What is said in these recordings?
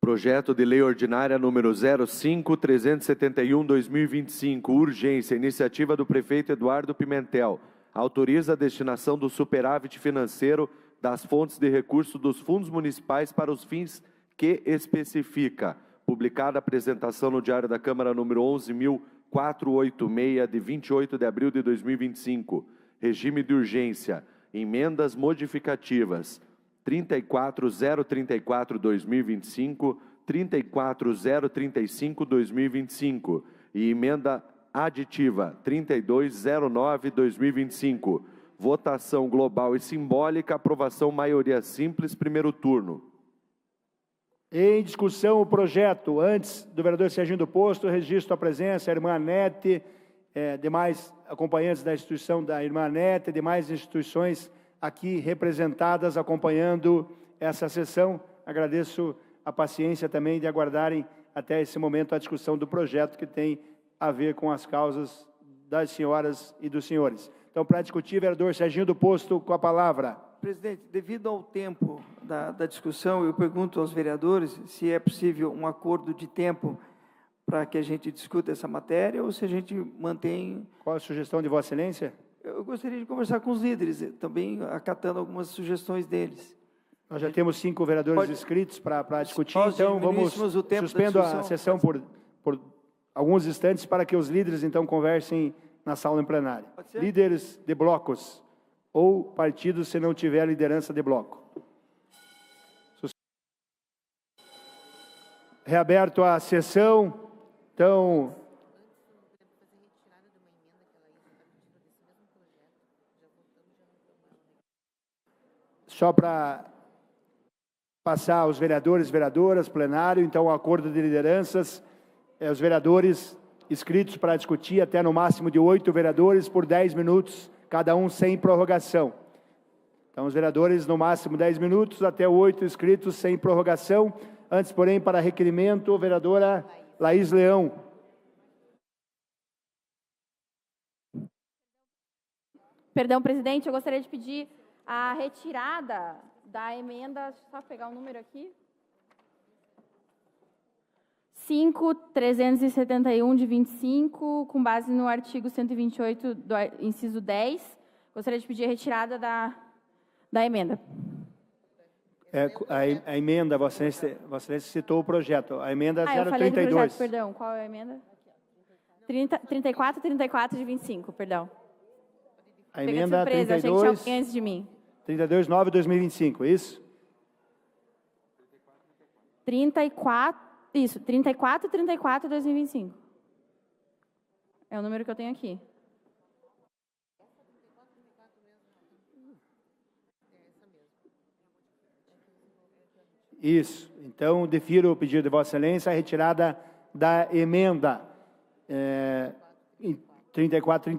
Projeto de Lei Ordinária número 05-371/2025, urgência, iniciativa do prefeito Eduardo Pimentel, autoriza a destinação do superávit financeiro das fontes de recursos dos fundos municipais para os fins que especifica. Publicada a apresentação no Diário da Câmara número 11.486, de 28 de abril de 2025. Regime de urgência. Emendas modificativas. 34034/2025, 34035/2025 e emenda aditiva 3209/2025. Votação global e simbólica, aprovação maioria simples, primeiro turno. Em discussão o projeto. Antes do vereador Serginho do Posto, registro a presença, a irmã Anete, demais acompanhantes da instituição da irmã Anete, demais instituições aqui representadas acompanhando essa sessão. Agradeço a paciência também de aguardarem até esse momento a discussão do projeto que tem a ver com as causas das senhoras e dos senhores. Então, para discutir, vereador Serginho do Posto, com a palavra. Presidente, devido ao tempo da discussão, eu pergunto aos vereadores se é possível um acordo de tempo para que a gente discuta essa matéria ou se a gente mantém... Qual a sugestão de Vossa Excelência? Eu gostaria de conversar com os líderes, também acatando algumas sugestões deles. Nós já temos 5 vereadores inscritos para discutir, então vamos suspendo a sessão por alguns instantes para que os líderes então conversem na sala em plenária. Líderes de blocos ou partidos se não tiver liderança de bloco. Reaberto a sessão, então... Só para passar aos vereadores e vereadoras, plenário, então, o acordo de lideranças, os vereadores inscritos para discutir até no máximo de 8 vereadores por 10 minutos, cada um sem prorrogação. Então, os vereadores no máximo 10 minutos, até 8 inscritos sem prorrogação. Antes, porém, para requerimento, vereadora Laís Leão. Perdão, presidente, eu gostaria de pedir a retirada da emenda, só pegar o número aqui, 5.371 de 25, com base no artigo 128, do inciso 10. Gostaria de pedir a retirada da emenda. A emenda, Vossa Excelência citou o projeto, a emenda eu falei do 032. projeto, perdão, qual é a emenda? 34 de 25, perdão. A emenda 32... Achei que tinha alguém antes de mim. 32/9/2025, é isso? 34/2025. É o número que eu tenho aqui. Isso. Então, defiro o pedido de Vossa Excelência, a retirada da emenda 34.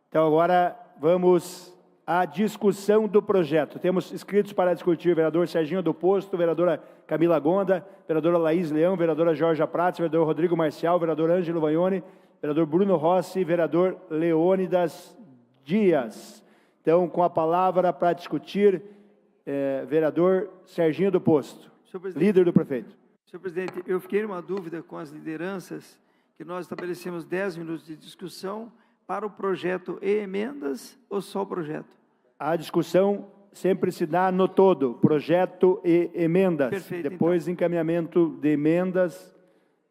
Então, agora vamos à discussão do projeto. Temos inscritos para discutir o vereador Serginho do Posto, vereadora Camila Gonda, vereadora Laís Leão, vereadora Jorge Prats, vereador Rodrigo Marcial, vereador Ângelo Vagnoni, vereador Bruno Rossi, vereador Leônidas Dias. Então, com a palavra para discutir, vereador Serginho do Posto, líder do prefeito. Senhor presidente, eu fiquei numa dúvida com as lideranças, que nós estabelecemos 10 minutos de discussão para o projeto e emendas ou só o projeto? A discussão sempre se dá no todo, projeto e emendas. Perfeito, depois então. Encaminhamento de emendas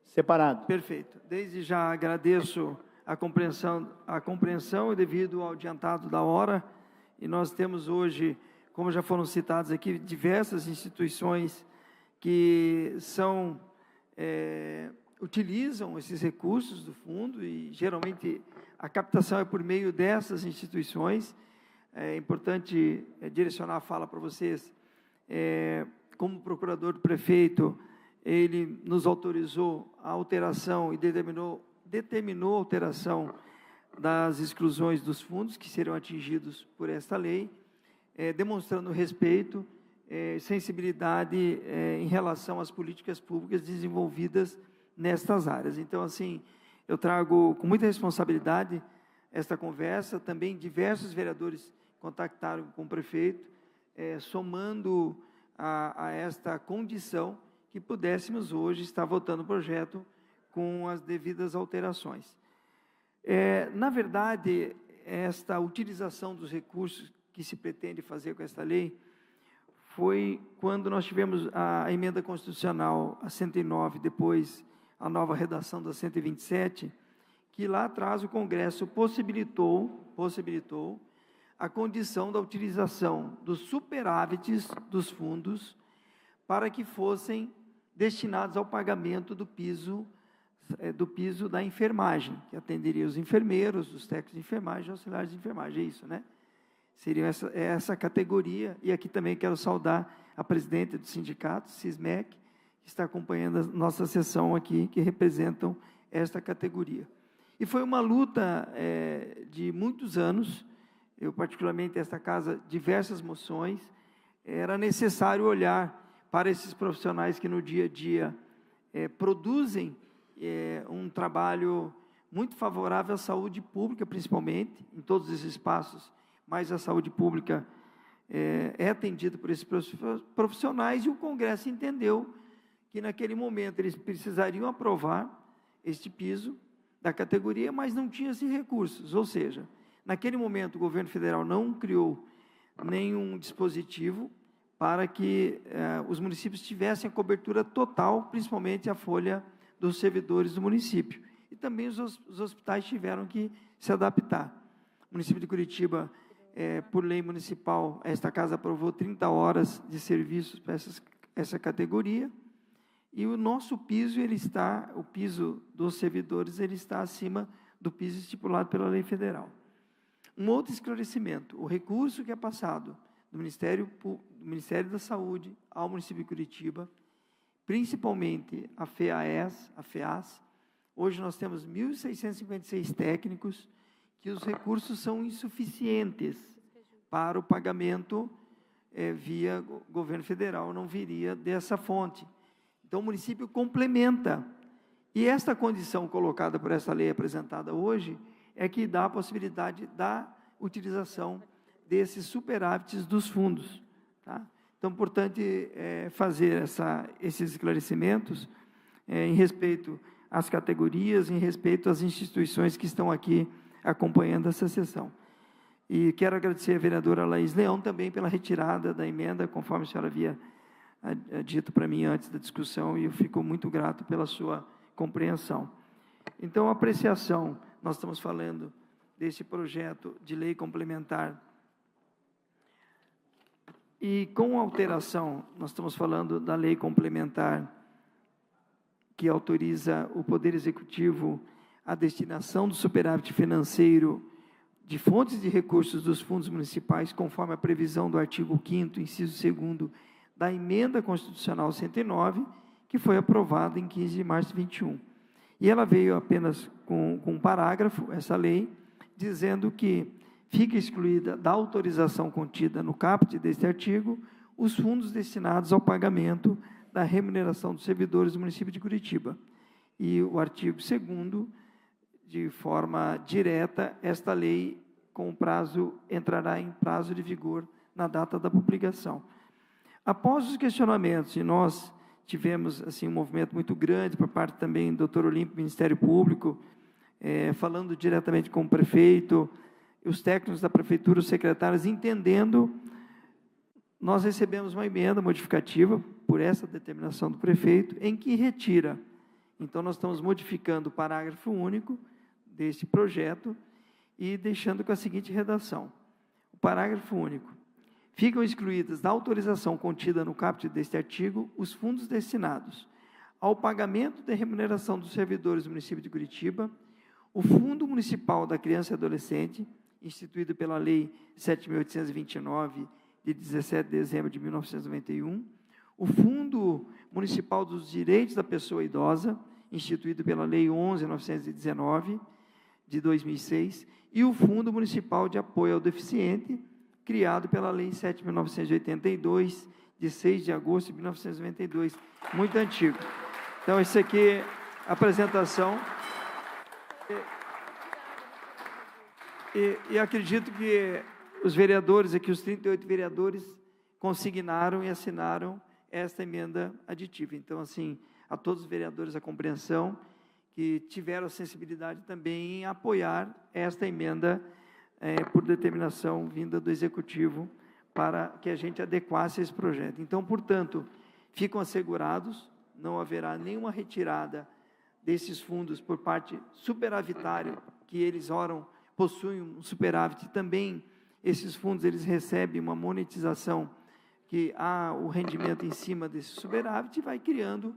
separado. Perfeito. Desde já agradeço a compreensão e devido ao adiantado da hora, e nós temos hoje, como já foram citados aqui, diversas instituições que utilizam esses recursos do fundo e geralmente a captação é por meio dessas instituições. É importante direcionar a fala para vocês. Como procurador do prefeito, ele nos autorizou a alteração e determinou a alteração das exclusões dos fundos que serão atingidos por esta lei, demonstrando respeito, sensibilidade em relação às políticas públicas desenvolvidas nestas áreas. Então, assim, eu trago com muita responsabilidade esta conversa. Também diversos vereadores contactaram com o prefeito, somando a esta condição que pudéssemos hoje estar votando o projeto com as devidas alterações. Na verdade, esta utilização dos recursos que se pretende fazer com esta lei foi quando nós tivemos a emenda constitucional, a 109, depois a nova redação da 127, que lá atrás o Congresso possibilitou a condição da utilização dos superávites dos fundos para que fossem destinados ao pagamento do piso da enfermagem, que atenderia os enfermeiros, os técnicos de enfermagem, auxiliares de enfermagem, é isso, né? Seria essa categoria, e aqui também quero saudar a presidente do sindicato, Sismec, que está acompanhando a nossa sessão aqui, que representam esta categoria. E foi uma luta de muitos anos, eu particularmente, esta casa, diversas moções, era necessário olhar para esses profissionais que no dia a dia produzem um trabalho muito favorável à saúde pública, principalmente, em todos esses espaços, mas a saúde pública é atendida por esses profissionais, e o Congresso entendeu que naquele momento eles precisariam aprovar este piso da categoria, mas não tinha-se recursos, ou seja, naquele momento o governo federal não criou nenhum dispositivo para que os municípios tivessem a cobertura total, principalmente a folha dos servidores do município. E também os hospitais tiveram que se adaptar. O município de Curitiba, por lei municipal, esta casa aprovou 30 horas de serviços para essa categoria, e o nosso piso, o piso dos servidores, ele está acima do piso estipulado pela lei federal. Um outro esclarecimento: o recurso que é passado do Ministério da Saúde ao município de Curitiba, principalmente a FEAS, hoje nós temos 1.656 técnicos, que os recursos são insuficientes para o pagamento via governo federal, não viria dessa fonte. Então, o município complementa. E esta condição colocada por essa lei apresentada hoje é que dá a possibilidade da utilização desses superávites dos fundos. Tá? Então, importante fazer esses esclarecimentos em respeito às categorias, em respeito às instituições que estão aqui acompanhando essa sessão. E quero agradecer a vereadora Laís Leão também pela retirada da emenda, conforme a senhora havia dito para mim antes da discussão, e eu fico muito grato pela sua compreensão. Então, a apreciação, nós estamos falando desse projeto de lei complementar, e com alteração, nós estamos falando da lei complementar que autoriza o Poder Executivo a destinação do superávit financeiro de fontes de recursos dos fundos municipais, conforme a previsão do artigo 5º, inciso 2º, da Emenda Constitucional 109, que foi aprovada em 15 de março de 21. E ela veio apenas com um parágrafo, essa lei, dizendo que fica excluída da autorização contida no caput deste artigo os fundos destinados ao pagamento da remuneração dos servidores do município de Curitiba. E o artigo 2º, de forma direta, esta lei entrará em prazo de vigor na data da publicação. Após os questionamentos, e nós tivemos assim, um movimento muito grande por parte também do Dr. Olímpio, Ministério Público, falando diretamente com o prefeito, os técnicos da prefeitura, os secretários, entendendo, nós recebemos uma emenda modificativa por essa determinação do prefeito, em que retira. Então, nós estamos modificando o parágrafo único deste projeto e deixando com a seguinte redação: o parágrafo único: ficam excluídas da autorização contida no caput deste artigo os fundos destinados ao pagamento de remuneração dos servidores do município de Curitiba, o Fundo Municipal da Criança e Adolescente, instituído pela Lei 7.829, de 17 de dezembro de 1991, o Fundo Municipal dos Direitos da Pessoa Idosa, instituído pela Lei 11.919, de 2006, e o Fundo Municipal de Apoio ao Deficiente, criado pela Lei 7.982, de 6 de agosto de 1992, muito antigo. Então, isso aqui é a apresentação. E acredito que os vereadores aqui, os 38 vereadores, consignaram e assinaram esta emenda aditiva. Então, assim, a todos os vereadores a compreensão que tiveram a sensibilidade também em apoiar esta emenda por determinação vinda do Executivo para que a gente adequasse esse projeto. Então, portanto, ficam assegurados, não haverá nenhuma retirada desses fundos por parte superavitário, que eles, ora, possuem um superávit, também esses fundos eles recebem uma monetização, que há o rendimento em cima desse superávit, e vai criando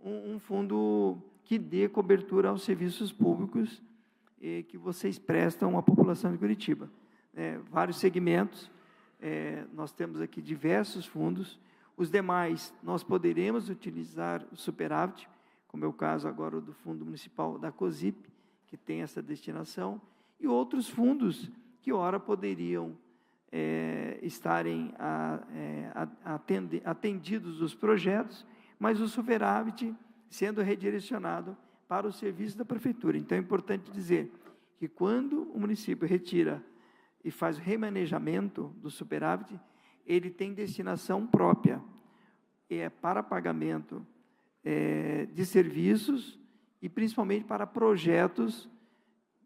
um fundo que dê cobertura aos serviços públicos que vocês prestam à população de Curitiba. Vários segmentos, nós temos aqui diversos fundos, os demais nós poderemos utilizar o superávit, como é o caso agora do Fundo Municipal da COSIP, que tem essa destinação, e outros fundos que, ora, poderiam estarem atendidos os projetos, mas o superávit sendo redirecionado para o serviço da Prefeitura. Então, é importante dizer que, quando o município retira e faz o remanejamento do superávit, ele tem destinação própria, para pagamento de serviços e, principalmente, para projetos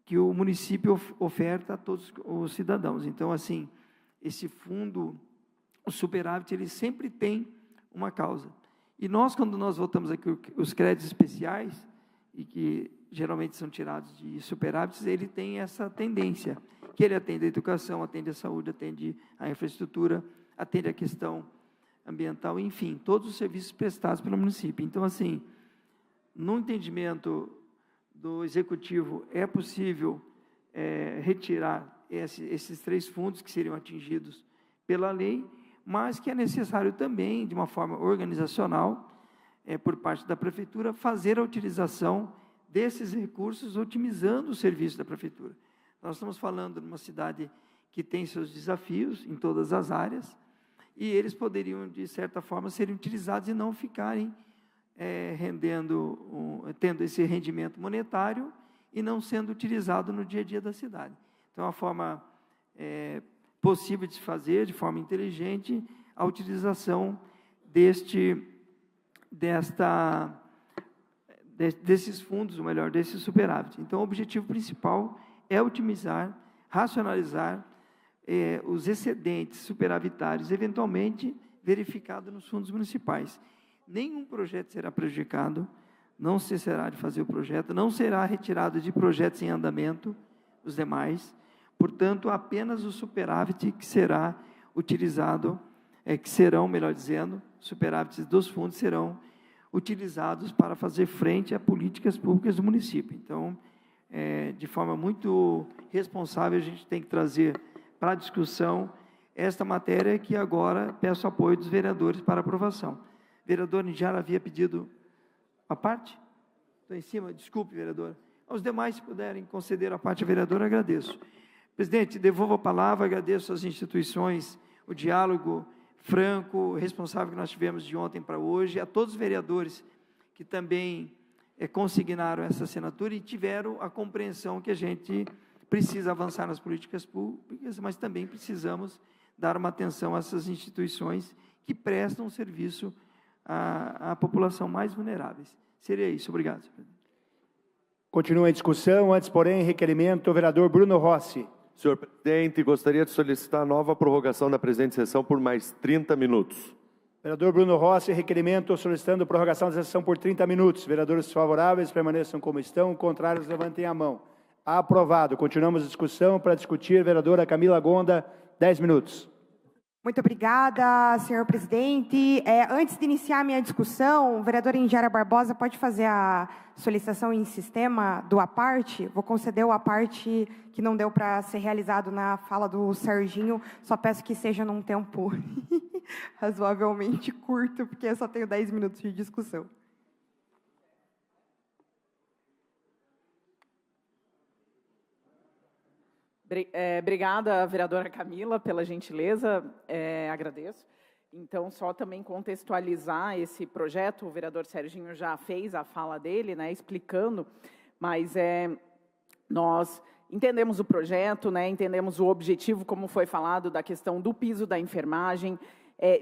que o município oferta a todos os cidadãos. Então, assim, esse fundo, o superávit, ele sempre tem uma causa. E nós, quando nós votamos aqui os créditos especiais, e que geralmente são tirados de superávites, ele tem essa tendência, que ele atende a educação, atende a saúde, atende a infraestrutura, atende a questão ambiental, enfim, todos os serviços prestados pelo município. Então, assim, no entendimento do Executivo, é possível retirar esses 3 fundos que seriam atingidos pela lei, mas que é necessário também, de uma forma organizacional, por parte da Prefeitura, fazer a utilização desses recursos, otimizando o serviço da Prefeitura. Nós estamos falando de uma cidade que tem seus desafios em todas as áreas, e eles poderiam, de certa forma, serem utilizados e não ficarem tendo esse rendimento monetário e não sendo utilizado no dia a dia da cidade. Então, a forma possível de se fazer, de forma inteligente, a utilização desses fundos, ou melhor, desse superávit. Então, o objetivo principal é otimizar, racionalizar os excedentes superavitários, eventualmente verificados nos fundos municipais. Nenhum projeto será prejudicado, não cessará de fazer o projeto, não será retirado de projetos em andamento, os demais. Portanto, apenas o superávit que será utilizado, que serão, melhor dizendo, superávites dos fundos serão utilizados para fazer frente a políticas públicas do município. Então, de forma muito responsável, a gente tem que trazer para a discussão esta matéria, que agora peço apoio dos vereadores para aprovação. O vereador Nijara havia pedido a parte? Estou em cima, desculpe, vereador. Aos demais, se puderem conceder a parte, vereador, agradeço. Presidente, devolvo a palavra, agradeço às instituições, o diálogo franco, responsável que nós tivemos de ontem para hoje, a todos os vereadores que também consignaram essa assinatura e tiveram a compreensão que a gente precisa avançar nas políticas públicas, mas também precisamos dar uma atenção a essas instituições que prestam serviço à população mais vulneráveis. Seria isso. Obrigado, senhor presidente. Continua a discussão. Antes, porém, requerimento do vereador Bruno Rossi. Senhor presidente, gostaria de solicitar nova prorrogação da presente sessão por mais 30 minutos. Vereador Bruno Rossi, requerimento solicitando prorrogação da sessão por 30 minutos. Vereadores favoráveis permaneçam como estão, contrários levantem a mão. Aprovado. Continuamos a discussão. Para discutir, vereadora Camila Gonda, 10 minutos. Muito obrigada, senhor presidente. Antes de iniciar a minha discussão, o vereador Indiara Barbosa pode fazer a solicitação em sistema do aparte? Vou conceder o aparte que não deu para ser realizado na fala do Serginho, só peço que seja num tempo razoavelmente curto, porque eu só tenho 10 minutos de discussão. Obrigada, vereadora Camila, pela gentileza, agradeço. Então, só também contextualizar esse projeto, o vereador Serginho já fez a fala dele, né, explicando, mas nós entendemos o projeto, né, entendemos o objetivo, como foi falado, da questão do piso da enfermagem,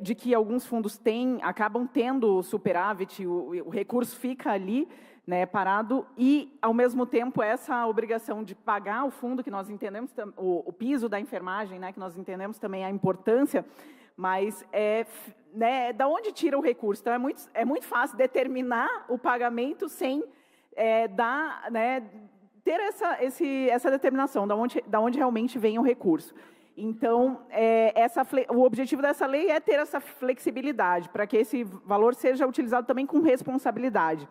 de que alguns fundos acabam tendo superávit, o recurso fica ali, né, parado, e, ao mesmo tempo, essa obrigação de pagar o fundo, que nós entendemos, o piso da enfermagem, né, que nós entendemos também a importância, mas né, da onde tira o recurso? Então, é muito fácil determinar o pagamento sem né, ter essa determinação, da onde realmente vem o recurso. Então, o objetivo dessa lei é ter essa flexibilidade, para que esse valor seja utilizado também com responsabilidade.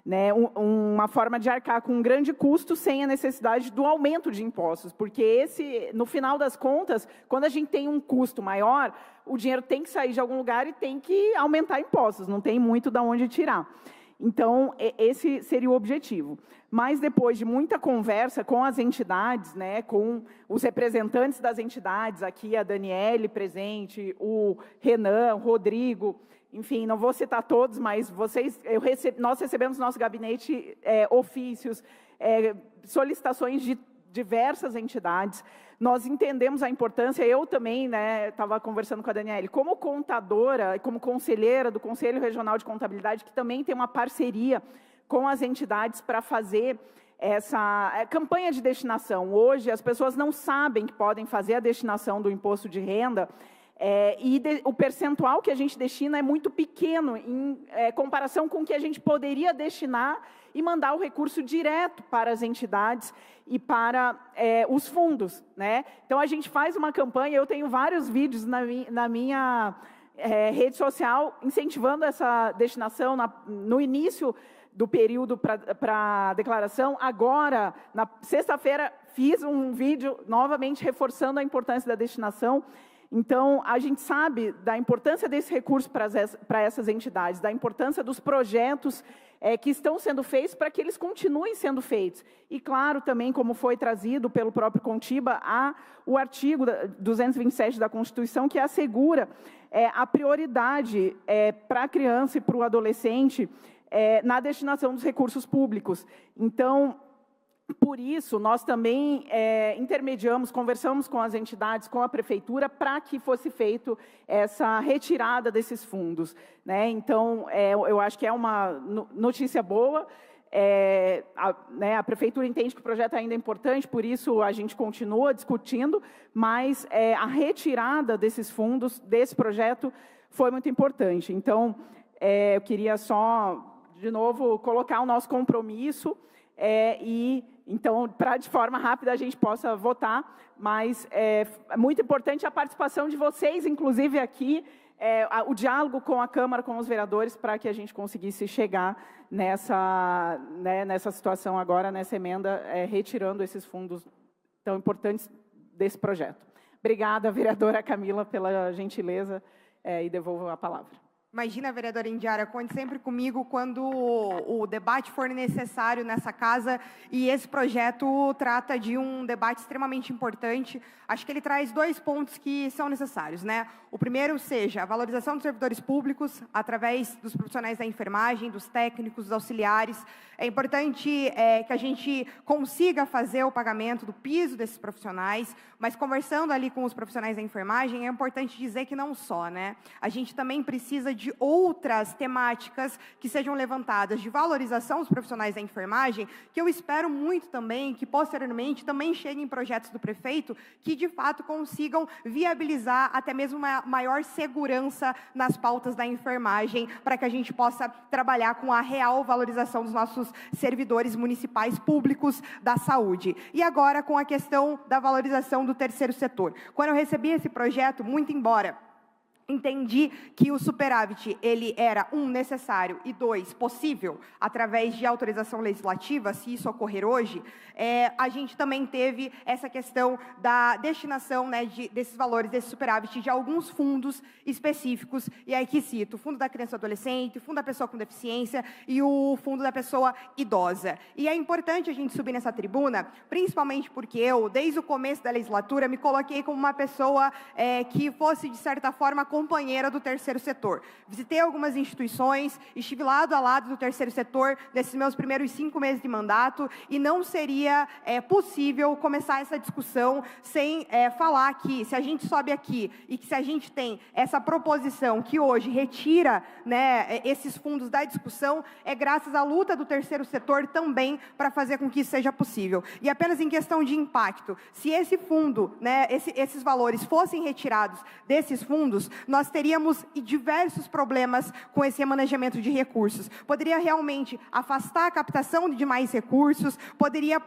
Né, uma forma de arcar com um grande custo sem a necessidade do aumento de impostos, porque no final das contas, quando a gente tem um custo maior, o dinheiro tem que sair de algum lugar e tem que aumentar impostos, não tem muito de onde tirar. Então, esse seria o objetivo. Mas, depois de muita conversa com as entidades, né, com os representantes das entidades, aqui a Daniele presente, o Renan, o Rodrigo, enfim, não vou citar todos, mas nós recebemos no nosso gabinete ofícios, solicitações de diversas entidades. Nós entendemos a importância, eu também estava conversando com a Daniele, como contadora, como conselheira do Conselho Regional de Contabilidade, que também tem uma parceria com as entidades para fazer essa campanha de destinação. Hoje, as pessoas não sabem que podem fazer a destinação do imposto de renda, o percentual que a gente destina é muito pequeno em comparação com o que a gente poderia destinar e mandar o recurso direto para as entidades e para os fundos. Né? Então, a gente faz uma campanha, eu tenho vários vídeos na minha rede social incentivando essa destinação no início do período para a declaração. Agora, na sexta-feira, fiz um vídeo novamente reforçando a importância da destinação. Então, a gente sabe da importância desse recurso para essas entidades, da importância dos projetos que estão sendo feitos para que eles continuem sendo feitos. E, claro, também, como foi trazido pelo próprio Contiba, há o artigo 227 da Constituição, que assegura a prioridade para a criança e para o adolescente na destinação dos recursos públicos. Então, por isso, nós também intermediamos, conversamos com as entidades, com a Prefeitura, para que fosse feito essa retirada desses fundos. Né? Então, eu acho que é uma notícia boa. A Prefeitura entende que o projeto ainda é importante, por isso a gente continua discutindo, mas a retirada desses fundos, desse projeto, foi muito importante. Então, eu queria só, de novo, colocar o nosso compromisso então, para de forma rápida a gente possa votar, mas é muito importante a participação de vocês, inclusive aqui, o diálogo com a Câmara, com os vereadores, para que a gente conseguisse chegar nessa situação agora, nessa emenda, retirando esses fundos tão importantes desse projeto. Obrigada, vereadora Camila, pela gentileza, e devolvo a palavra. Imagina, vereadora Indiara, conte sempre comigo quando o debate for necessário nessa casa, e esse projeto trata de um debate extremamente importante. Acho que ele traz 2 pontos que são necessários, né? O primeiro seja a valorização dos servidores públicos, através dos profissionais da enfermagem, dos técnicos, dos auxiliares. É importante que a gente consiga fazer o pagamento do piso desses profissionais, mas conversando ali com os profissionais da enfermagem, é importante dizer que não só, né? A gente também precisa de outras temáticas que sejam levantadas de valorização dos profissionais da enfermagem, que eu espero muito também que, posteriormente, também cheguem projetos do prefeito que, de fato, consigam viabilizar até mesmo uma maior segurança nas pautas da enfermagem, para que a gente possa trabalhar com a real valorização dos nossos servidores municipais públicos da saúde. E agora, com a questão da valorização do terceiro setor. Quando eu recebi esse projeto, muito embora entendi que o superávit ele era, 1, necessário, e 2, possível, através de autorização legislativa, se isso ocorrer hoje, a gente também teve essa questão da destinação, né, desses valores, desse superávit, de alguns fundos específicos, e aí que cito: o Fundo da Criança e Adolescente, o Fundo da Pessoa com Deficiência e o Fundo da Pessoa Idosa. E é importante a gente subir nessa tribuna, principalmente porque eu, desde o começo da legislatura, me coloquei como uma pessoa que fosse, de certa forma, companheira do terceiro setor. Visitei algumas instituições, estive lado a lado do terceiro setor nesses meus primeiros 5 meses de mandato e não seria possível começar essa discussão sem falar que se a gente sobe aqui e que se a gente tem essa proposição que hoje retira, né, esses fundos da discussão, é graças à luta do terceiro setor também para fazer com que isso seja possível. E apenas em questão de impacto, se esse fundo, né, esses valores fossem retirados desses fundos, nós teríamos diversos problemas com esse remanejamento de recursos. Poderia realmente afastar a captação de mais recursos, poderia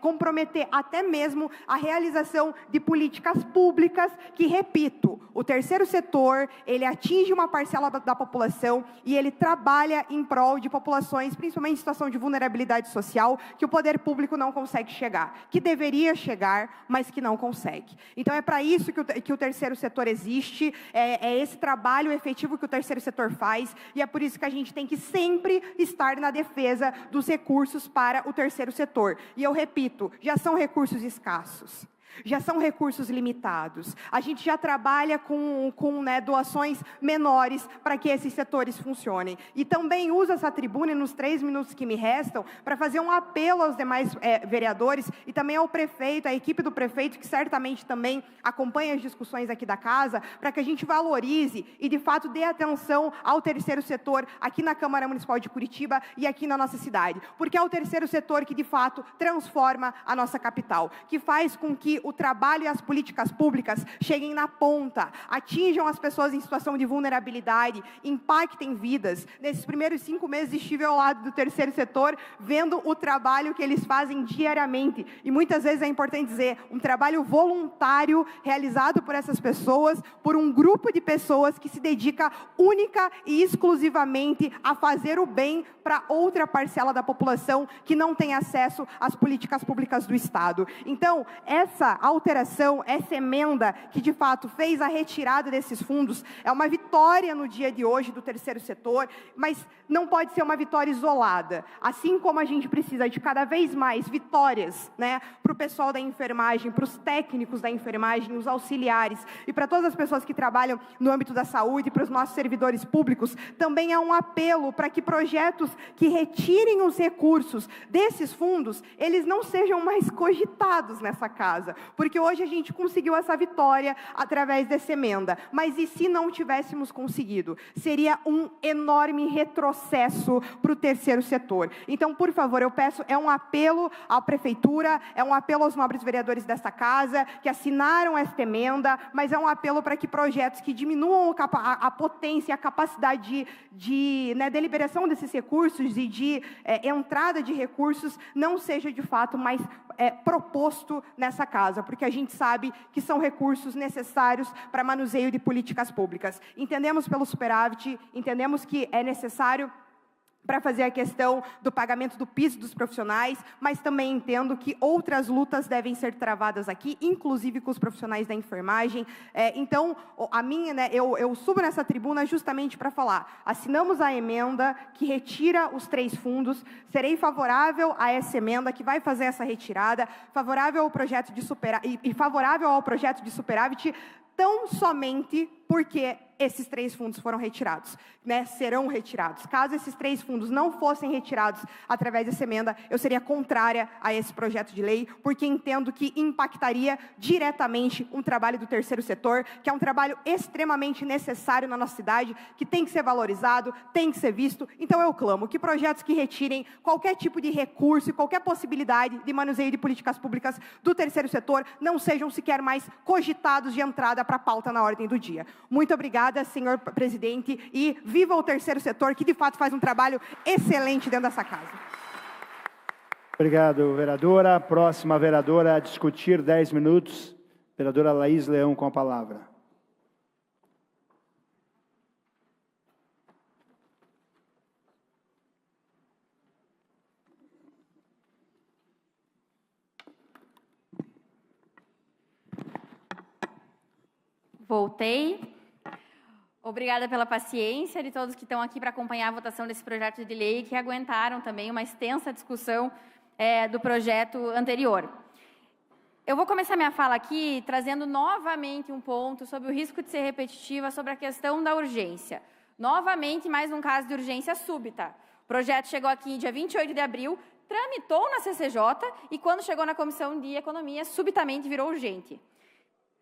comprometer até mesmo a realização de políticas públicas que, repito, o terceiro setor, ele atinge uma parcela da população e ele trabalha em prol de populações, principalmente em situação de vulnerabilidade social, que o poder público não consegue chegar, que deveria chegar, mas que não consegue. Então, é para isso que o terceiro setor existe, é esse trabalho efetivo que o terceiro setor faz, e é por isso que a gente tem que sempre estar na defesa dos recursos para o terceiro setor. E eu repito, já são recursos escassos. Já são recursos limitados. A gente já trabalha com doações menores para que esses setores funcionem. E também uso essa tribuna, nos 3 minutos que me restam, para fazer um apelo aos demais vereadores e também ao prefeito, à equipe do prefeito, que certamente também acompanha as discussões aqui da casa, para que a gente valorize e, de fato, dê atenção ao terceiro setor aqui na Câmara Municipal de Curitiba e aqui na nossa cidade. Porque é o terceiro setor que, de fato, transforma a nossa capital, que faz com que o trabalho e as políticas públicas cheguem na ponta, atinjam as pessoas em situação de vulnerabilidade, impactem vidas. Nesses primeiros 5 meses estive ao lado do terceiro setor, vendo o trabalho que eles fazem diariamente. E muitas vezes é importante dizer, um trabalho voluntário realizado por essas pessoas, por um grupo de pessoas que se dedica única e exclusivamente a fazer o bem para outra parcela da população que não tem acesso às políticas públicas do Estado. Então, essa alteração, essa emenda que de fato fez a retirada desses fundos, é uma vitória no dia de hoje do terceiro setor, mas não pode ser uma vitória isolada. Assim como a gente precisa de cada vez mais vitórias, né, para o pessoal da enfermagem, para os técnicos da enfermagem, os auxiliares e para todas as pessoas que trabalham no âmbito da saúde, para os nossos servidores públicos, também é um apelo para que projetos que retirem os recursos desses fundos, eles não sejam mais cogitados nessa casa, porque hoje a gente conseguiu essa vitória através dessa emenda, mas e se não tivéssemos conseguido? Seria um enorme retrocesso para o terceiro setor. Então, por favor, eu peço, é um apelo à Prefeitura, é um apelo aos nobres vereadores desta casa, que assinaram esta emenda, mas é um apelo para que projetos que diminuam a potência, a capacidade de deliberação desses recursos e de entrada de recursos não seja, de fato, mais proposto nessa casa, porque a gente sabe que são recursos necessários para manuseio de políticas públicas. Entendemos pelo superávit, entendemos que é necessário para fazer a questão do pagamento do piso dos profissionais, mas também entendo que outras lutas devem ser travadas aqui, inclusive com os profissionais da enfermagem. Então, eu subo nessa tribuna justamente para falar, assinamos a emenda que retira os 3 fundos, serei favorável a essa emenda que vai fazer essa retirada, favorável ao projeto de superávit, e favorável ao projeto de superávit, tão somente porque esses 3 fundos foram retirados, serão retirados. Caso esses 3 fundos não fossem retirados através dessa emenda, eu seria contrária a esse projeto de lei, porque entendo que impactaria diretamente um trabalho do terceiro setor, que é um trabalho extremamente necessário na nossa cidade, que tem que ser valorizado, tem que ser visto. Então eu clamo que projetos que retirem qualquer tipo de recurso e qualquer possibilidade de manuseio de políticas públicas do terceiro setor não sejam sequer mais cogitados de entrada para a pauta na ordem do dia. Muito obrigada, senhor presidente, e viva o terceiro setor, que de fato faz um trabalho excelente dentro dessa casa. Obrigado, vereadora. Próxima vereadora a discutir 10 minutos, vereadora Laís Leão com a palavra. Voltei. Obrigada pela paciência de todos que estão aqui para acompanhar a votação desse projeto de lei, que aguentaram também uma extensa discussão do projeto anterior. Eu vou começar minha fala aqui trazendo novamente um ponto sobre o risco de ser repetitiva, sobre a questão da urgência. Novamente, mais um caso de urgência súbita. O projeto chegou aqui dia 28 de abril, tramitou na CCJ e, quando chegou na Comissão de Economia, subitamente virou urgente.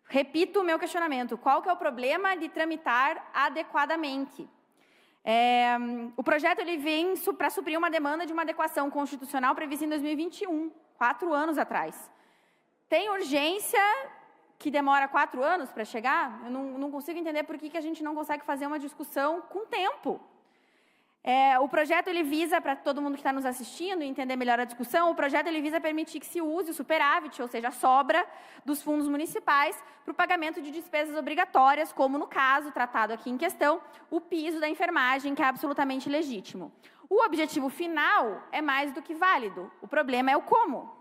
Repito o meu questionamento. Qual que é o problema de tramitar adequadamente? O projeto ele vem para suprir uma demanda de uma adequação constitucional prevista em 2021, 4 anos atrás. Tem urgência que demora 4 anos para chegar? Eu não consigo entender por que a gente não consegue fazer uma discussão com tempo. O projeto ele visa, para todo mundo que está nos assistindo entender melhor a discussão, o projeto ele visa permitir que se use o superávit, ou seja, a sobra dos fundos municipais, para o pagamento de despesas obrigatórias, como no caso tratado aqui em questão, o piso da enfermagem, que é absolutamente legítimo. O objetivo final é mais do que válido, o problema é o como.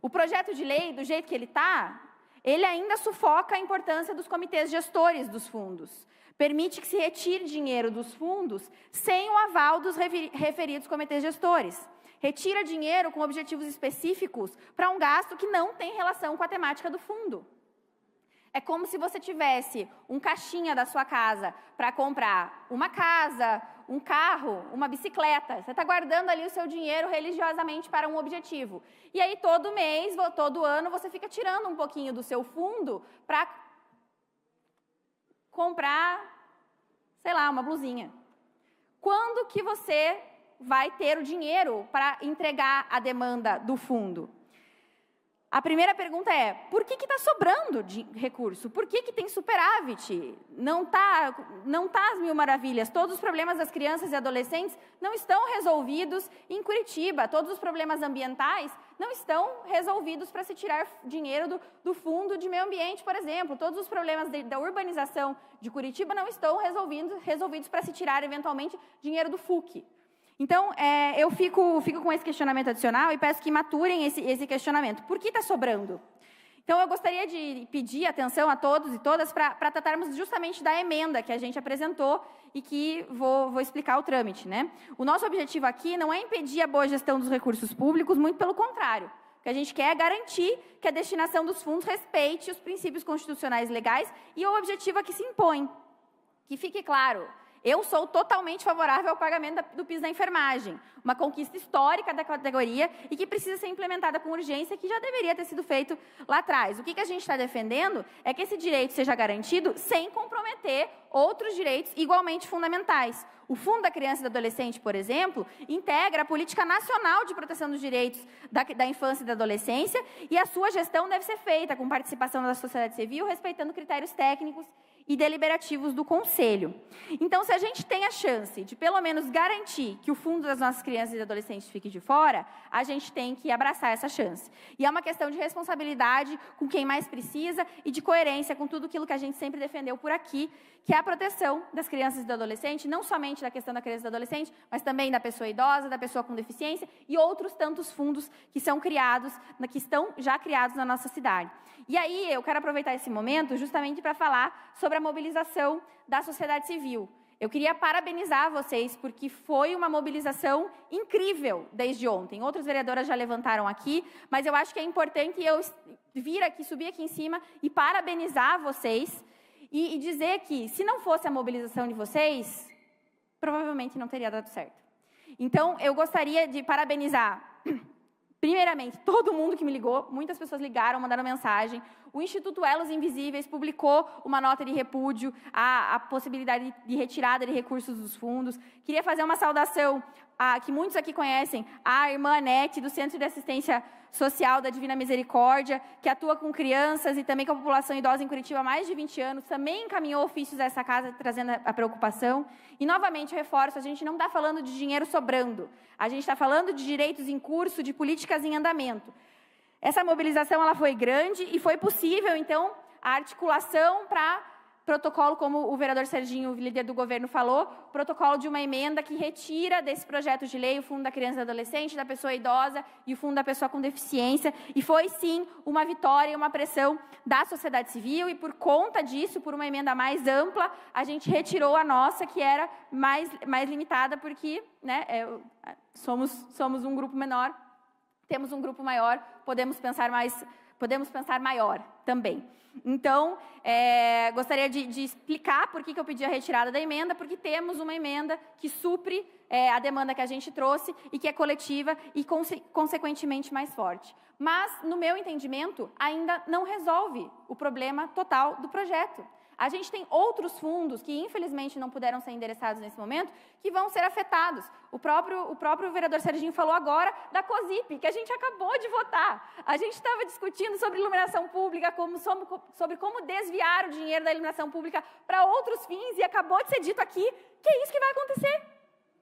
O projeto de lei, do jeito que ele está, ele ainda sufoca a importância dos comitês gestores dos fundos. Permite que se retire dinheiro dos fundos sem o aval dos referidos comitês gestores. Retira dinheiro com objetivos específicos para um gasto que não tem relação com a temática do fundo. É como se você tivesse um caixinha da sua casa para comprar uma casa, um carro, uma bicicleta. Você está guardando ali o seu dinheiro religiosamente para um objetivo. E aí, todo mês, todo ano, você fica tirando um pouquinho do seu fundo para comprar, sei lá, uma blusinha. Quando que você vai ter o dinheiro para entregar a demanda do fundo? A primeira pergunta é, por que está sobrando de recurso? Por que tem superávit? Não tá às mil maravilhas. Todos os problemas das crianças e adolescentes não estão resolvidos em Curitiba. Todos os problemas ambientais não estão resolvidos para se tirar dinheiro do fundo de meio ambiente, por exemplo. Todos os problemas da urbanização de Curitiba não estão resolvidos para se tirar, eventualmente, dinheiro do FUC. Então, eu fico com esse questionamento adicional e peço que maturem esse questionamento. Por que está sobrando? Então, eu gostaria de pedir atenção a todos e todas para tratarmos justamente da emenda que a gente apresentou e que vou explicar o trâmite, né? O nosso objetivo aqui não é impedir a boa gestão dos recursos públicos, muito pelo contrário. O que a gente quer é garantir que a destinação dos fundos respeite os princípios constitucionais legais e o objetivo a que se impõe. Que fique claro. Eu sou totalmente favorável ao pagamento do piso da enfermagem, uma conquista histórica da categoria e que precisa ser implementada com urgência, que já deveria ter sido feito lá atrás. O que a gente está defendendo é que esse direito seja garantido sem comprometer outros direitos igualmente fundamentais. O Fundo da Criança e do Adolescente, por exemplo, integra a Política Nacional de Proteção dos Direitos da Infância e da Adolescência e a sua gestão deve ser feita com participação da sociedade civil, respeitando critérios técnicos e deliberativos do Conselho. Então, se a gente tem a chance de, pelo menos, garantir que o fundo das nossas crianças e adolescentes fique de fora, a gente tem que abraçar essa chance. E é uma questão de responsabilidade com quem mais precisa e de coerência com tudo aquilo que a gente sempre defendeu por aqui, que é a proteção das crianças e do adolescente, não somente da questão da criança e do adolescente, mas também da pessoa idosa, da pessoa com deficiência e outros tantos fundos que são criados, que estão já criados na nossa cidade. E aí, eu quero aproveitar esse momento justamente para falar sobre a mobilização da sociedade civil. Eu queria parabenizar vocês, porque foi uma mobilização incrível desde ontem. Outras vereadoras já levantaram aqui, mas eu acho que é importante eu subir aqui em cima e parabenizar vocês e dizer que, se não fosse a mobilização de vocês, provavelmente não teria dado certo. Então, eu gostaria de parabenizar, primeiramente, todo mundo que me ligou, muitas pessoas ligaram, mandaram mensagem. O Instituto Elos Invisíveis publicou uma nota de repúdio à possibilidade de retirada de recursos dos fundos. Queria fazer uma saudação, que muitos aqui conhecem, à irmã Anete, do Centro de Assistência Social da Divina Misericórdia, que atua com crianças e também com a população idosa em Curitiba há mais de 20 anos, também encaminhou ofícios a essa casa, trazendo a preocupação. E, novamente, eu reforço, a gente não está falando de dinheiro sobrando, a gente está falando de direitos em curso, de políticas em andamento. Essa mobilização ela foi grande e foi possível, então, a articulação para protocolo, como o vereador Serginho, líder do governo, falou, protocolo de uma emenda que retira desse projeto de lei o Fundo da Criança e do Adolescente, da pessoa idosa e o Fundo da Pessoa com Deficiência. E foi, sim, uma vitória e uma pressão da sociedade civil e, por conta disso, por uma emenda mais ampla, a gente retirou a nossa, que era mais limitada, porque, né, somos um grupo menor, temos um grupo maior, podemos pensar mais Podemos pensar maior também. Então, gostaria de explicar por que eu pedi a retirada da emenda, porque temos uma emenda que supre a demanda que a gente trouxe e que é coletiva e, consequentemente, mais forte. Mas, no meu entendimento, ainda não resolve o problema total do projeto. A gente tem outros fundos que, infelizmente, não puderam ser endereçados nesse momento, que vão ser afetados. O próprio vereador Serginho falou agora da COSIP, que a gente acabou de votar. A gente estava discutindo sobre iluminação pública, sobre como desviar o dinheiro da iluminação pública para outros fins, e acabou de ser dito aqui que é isso que vai acontecer.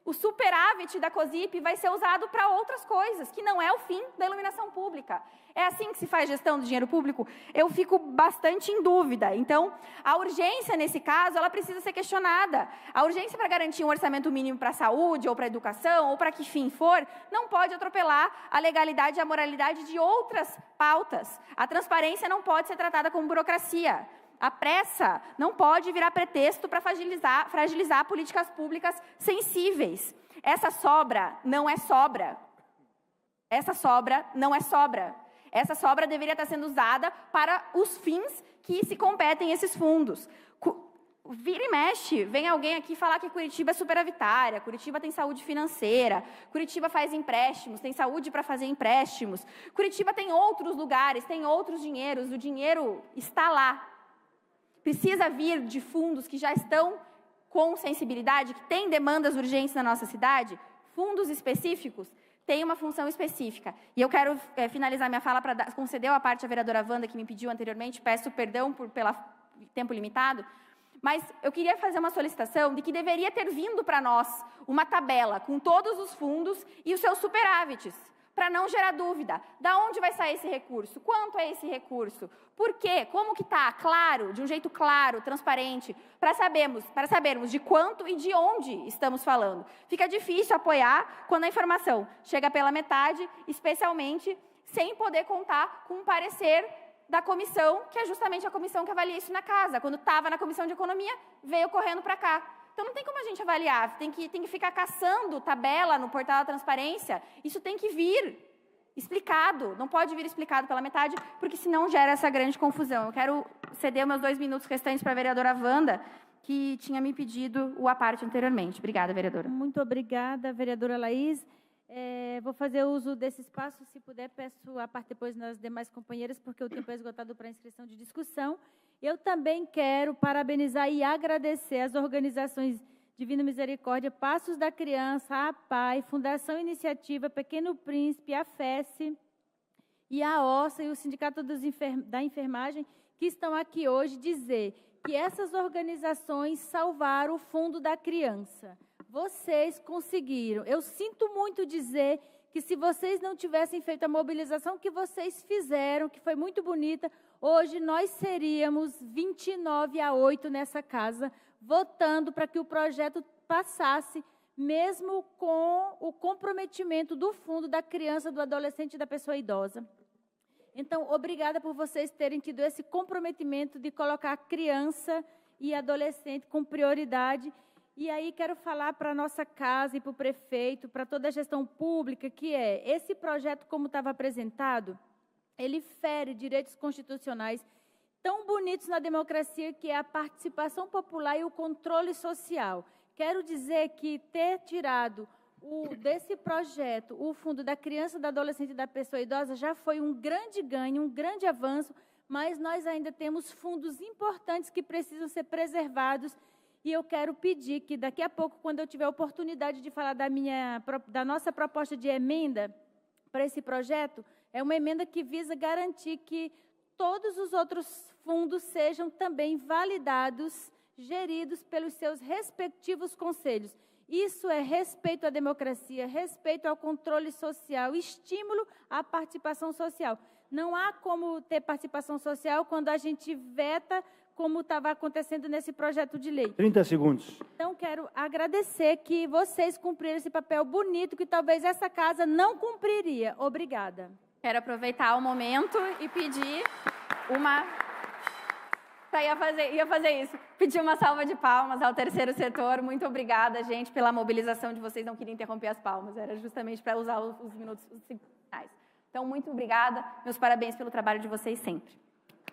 O superávit da COSIP vai ser usado para outras coisas, que não é o fim da iluminação pública. É assim que se faz gestão do dinheiro público? Eu fico bastante em dúvida. Então, a urgência, nesse caso, ela precisa ser questionada. A urgência para garantir um orçamento mínimo para a saúde, ou para a educação, ou para que fim for, não pode atropelar a legalidade e a moralidade de outras pautas. A transparência não pode ser tratada como burocracia. A pressa não pode virar pretexto para fragilizar políticas públicas sensíveis. Essa sobra não é sobra. Essa sobra não é sobra. Essa sobra deveria estar sendo usada para os fins que se competem esses fundos. Vira e mexe, vem alguém aqui falar que Curitiba é superavitária, Curitiba tem saúde financeira, Curitiba faz empréstimos, tem saúde para fazer empréstimos, Curitiba tem outros lugares, tem outros dinheiros, o dinheiro está lá. Precisa vir de fundos que já estão com sensibilidade, que têm demandas urgentes na nossa cidade, fundos específicos, têm uma função específica. E eu quero finalizar minha fala para conceder a parte à vereadora Wanda, que me pediu anteriormente, peço perdão pelo tempo limitado, mas eu queria fazer uma solicitação de que deveria ter vindo para nós uma tabela com todos os fundos e os seus superávites, para não gerar dúvida. Da onde vai sair esse recurso? Quanto é esse recurso? Por quê? Como que está? Claro, de um jeito claro, transparente, para sabermos de quanto e de onde estamos falando. Fica difícil apoiar quando a informação chega pela metade, especialmente sem poder contar com um parecer da comissão, que é justamente a comissão que avalia isso na casa. Quando estava na Comissão de Economia, veio correndo para cá. Então, não tem como a gente avaliar, tem que ficar caçando tabela no portal da transparência. Isso tem que vir explicado, não pode vir explicado pela metade, porque senão gera essa grande confusão. Eu quero ceder meus 2 minutos restantes para a vereadora Wanda, que tinha me pedido o à parte anteriormente. Obrigada, vereadora. Muito obrigada, vereadora Laís. Vou fazer uso desse espaço, se puder, peço a parte depois nas demais companheiras, porque o tempo é esgotado para inscrição de discussão. Eu também quero parabenizar e agradecer as organizações Divina Misericórdia, Passos da Criança, a APAI, Fundação Iniciativa, Pequeno Príncipe, a FES e a OSA e o Sindicato da Enfermagem, que estão aqui hoje, dizer que essas organizações salvaram o Fundo da Criança. Vocês conseguiram. Eu sinto muito dizer que se vocês não tivessem feito a mobilização que vocês fizeram, que foi muito bonita, hoje nós seríamos 29-8 nessa casa, votando para que o projeto passasse, mesmo com o comprometimento do fundo da criança, do adolescente e da pessoa idosa. Então, obrigada por vocês terem tido esse comprometimento de colocar criança e adolescente com prioridade. E aí quero falar para a nossa casa e para o prefeito, para toda a gestão pública, que esse projeto, como estava apresentado, ele fere direitos constitucionais tão bonitos na democracia, que é a participação popular e o controle social. Quero dizer que ter tirado desse projeto o fundo da criança, da adolescente e da pessoa idosa já foi um grande ganho, um grande avanço, mas nós ainda temos fundos importantes que precisam ser preservados. E eu quero pedir que daqui a pouco, quando eu tiver a oportunidade de falar da nossa proposta de emenda para esse projeto, é uma emenda que visa garantir que todos os outros fundos sejam também validados, geridos pelos seus respectivos conselhos. Isso é respeito à democracia, respeito ao controle social, estímulo à participação social. Não há como ter participação social quando a gente veta, como estava acontecendo nesse projeto de lei. 30 segundos. Então, quero agradecer que vocês cumpriram esse papel bonito que talvez essa casa não cumpriria. Obrigada. Quero aproveitar o momento e pedir uma... Ia fazer isso. Pedir uma salva de palmas ao terceiro setor. Muito obrigada, gente, pela mobilização de vocês. Não queria interromper as palmas. Era justamente para usar os minutos finais. Então, muito obrigada, meus parabéns pelo trabalho de vocês sempre.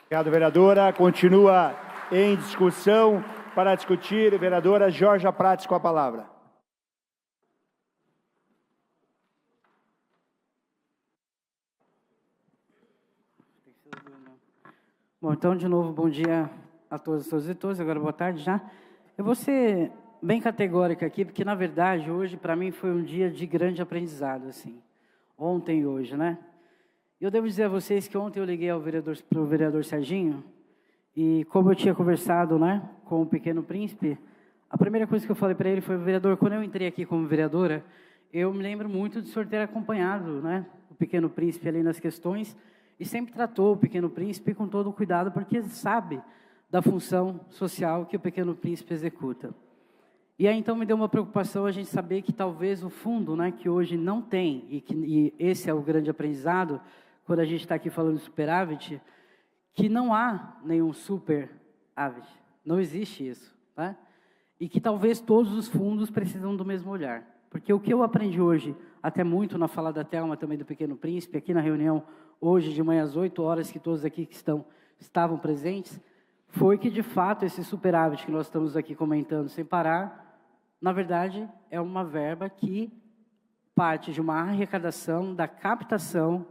Obrigado, vereadora. Continua em discussão. Para discutir, a vereadora Georgia Prates com a palavra. Bom, então, de novo, bom dia a todos e todas. Agora, boa tarde já. Eu vou ser bem categórica aqui, porque, na verdade, hoje, para mim, foi um dia de grande aprendizado, assim. Ontem e hoje, né? Eu devo dizer a vocês que ontem eu liguei para o vereador Serginho, e como eu tinha conversado, né, com o Pequeno Príncipe, a primeira coisa que eu falei para ele foi: vereador, quando eu entrei aqui como vereadora, eu me lembro muito de o senhor ter acompanhado, né, o Pequeno Príncipe ali nas questões, e sempre tratou o Pequeno Príncipe com todo o cuidado, porque sabe da função social que o Pequeno Príncipe executa. E aí, então, me deu uma preocupação a gente saber que talvez o fundo, né, que hoje não tem, e esse é o grande aprendizado, quando a gente está aqui falando de superávit, que não há nenhum superávit, não existe isso, tá? E que talvez todos os fundos precisam do mesmo olhar. Porque o que eu aprendi hoje, até muito na fala da Thelma, também do Pequeno Príncipe, aqui na reunião, hoje de manhã às 8 horas, que todos aqui que estavam presentes, foi que, de fato, esse superávit que nós estamos aqui comentando sem parar, na verdade, é uma verba que parte de uma arrecadação, da captação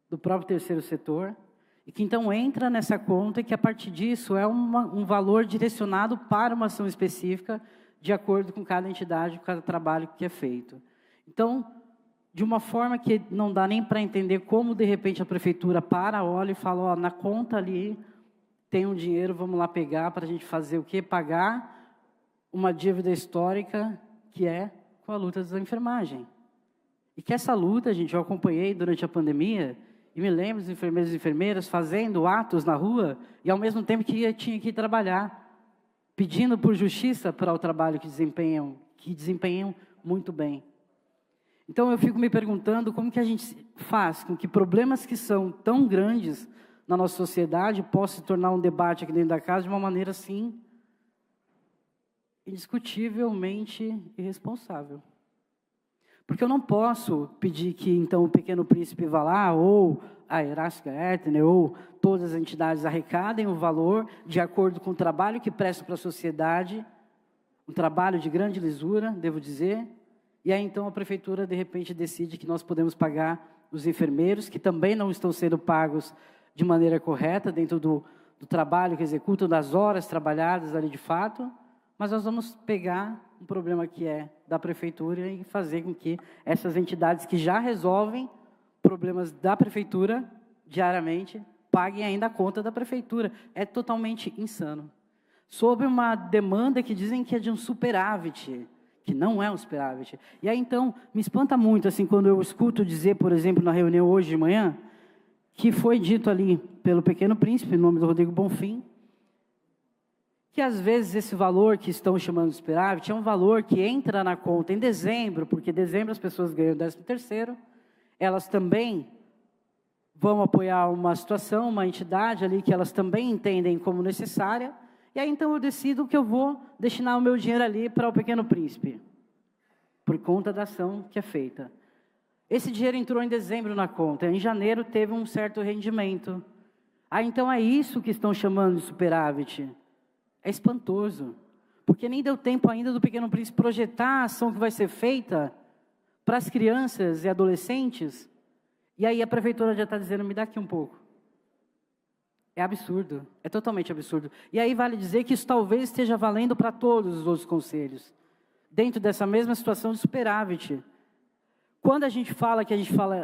do próprio terceiro setor, e que, então, entra nessa conta e que, a partir disso, é um valor direcionado para uma ação específica, de acordo com cada entidade, com cada trabalho que é feito. Então, de uma forma que não dá nem para entender como, de repente, a prefeitura para, olha e fala: ó, na conta ali tem um dinheiro, vamos lá pegar para a gente fazer o quê? Pagar uma dívida histórica que é com a luta da enfermagem. E que essa luta, gente, eu acompanhei durante a pandemia, e me lembro dos enfermeiros e enfermeiras fazendo atos na rua, e ao mesmo tempo que tinha que ir trabalhar, pedindo por justiça para o trabalho que desempenham muito bem. Então, eu fico me perguntando como que a gente faz com que problemas que são tão grandes na nossa sociedade possam se tornar um debate aqui dentro da casa de uma maneira, assim, indiscutivelmente irresponsável. Porque eu não posso pedir que, então, o Pequeno Príncipe vá lá, ou a Erasca Ertner, ou todas as entidades arrecadem o valor de acordo com o trabalho que prestam para a sociedade, um trabalho de grande lisura, devo dizer, e aí, então, a prefeitura, de repente, decide que nós podemos pagar os enfermeiros, que também não estão sendo pagos de maneira correta, dentro do trabalho que executam, das horas trabalhadas ali de fato, mas nós vamos pegar um problema que é da prefeitura e fazer com que essas entidades que já resolvem problemas da prefeitura diariamente paguem ainda a conta da prefeitura. É totalmente insano. Sobre uma demanda que dizem que é de um superávit, que não é um superávit. E aí, então, me espanta muito, assim, quando eu escuto dizer, por exemplo, na reunião hoje de manhã, que foi dito ali pelo Pequeno Príncipe, em nome do Rodrigo Bonfim, que às vezes esse valor que estão chamando de superávit é um valor que entra na conta em dezembro, porque em dezembro as pessoas ganham o 13º, elas também vão apoiar uma situação, uma entidade ali que elas também entendem como necessária, e aí então eu decido que eu vou destinar o meu dinheiro ali para o Pequeno Príncipe, por conta da ação que é feita. Esse dinheiro entrou em dezembro na conta, em janeiro teve um certo rendimento. Ah, então é isso que estão chamando de superávit. É espantoso, porque nem deu tempo ainda do Pequeno Príncipe projetar a ação que vai ser feita para as crianças e adolescentes, e aí a prefeitura já está dizendo: me dá aqui um pouco. É absurdo, é totalmente absurdo. E aí vale dizer que isso talvez esteja valendo para todos os outros conselhos, dentro dessa mesma situação de superávit. Quando a gente fala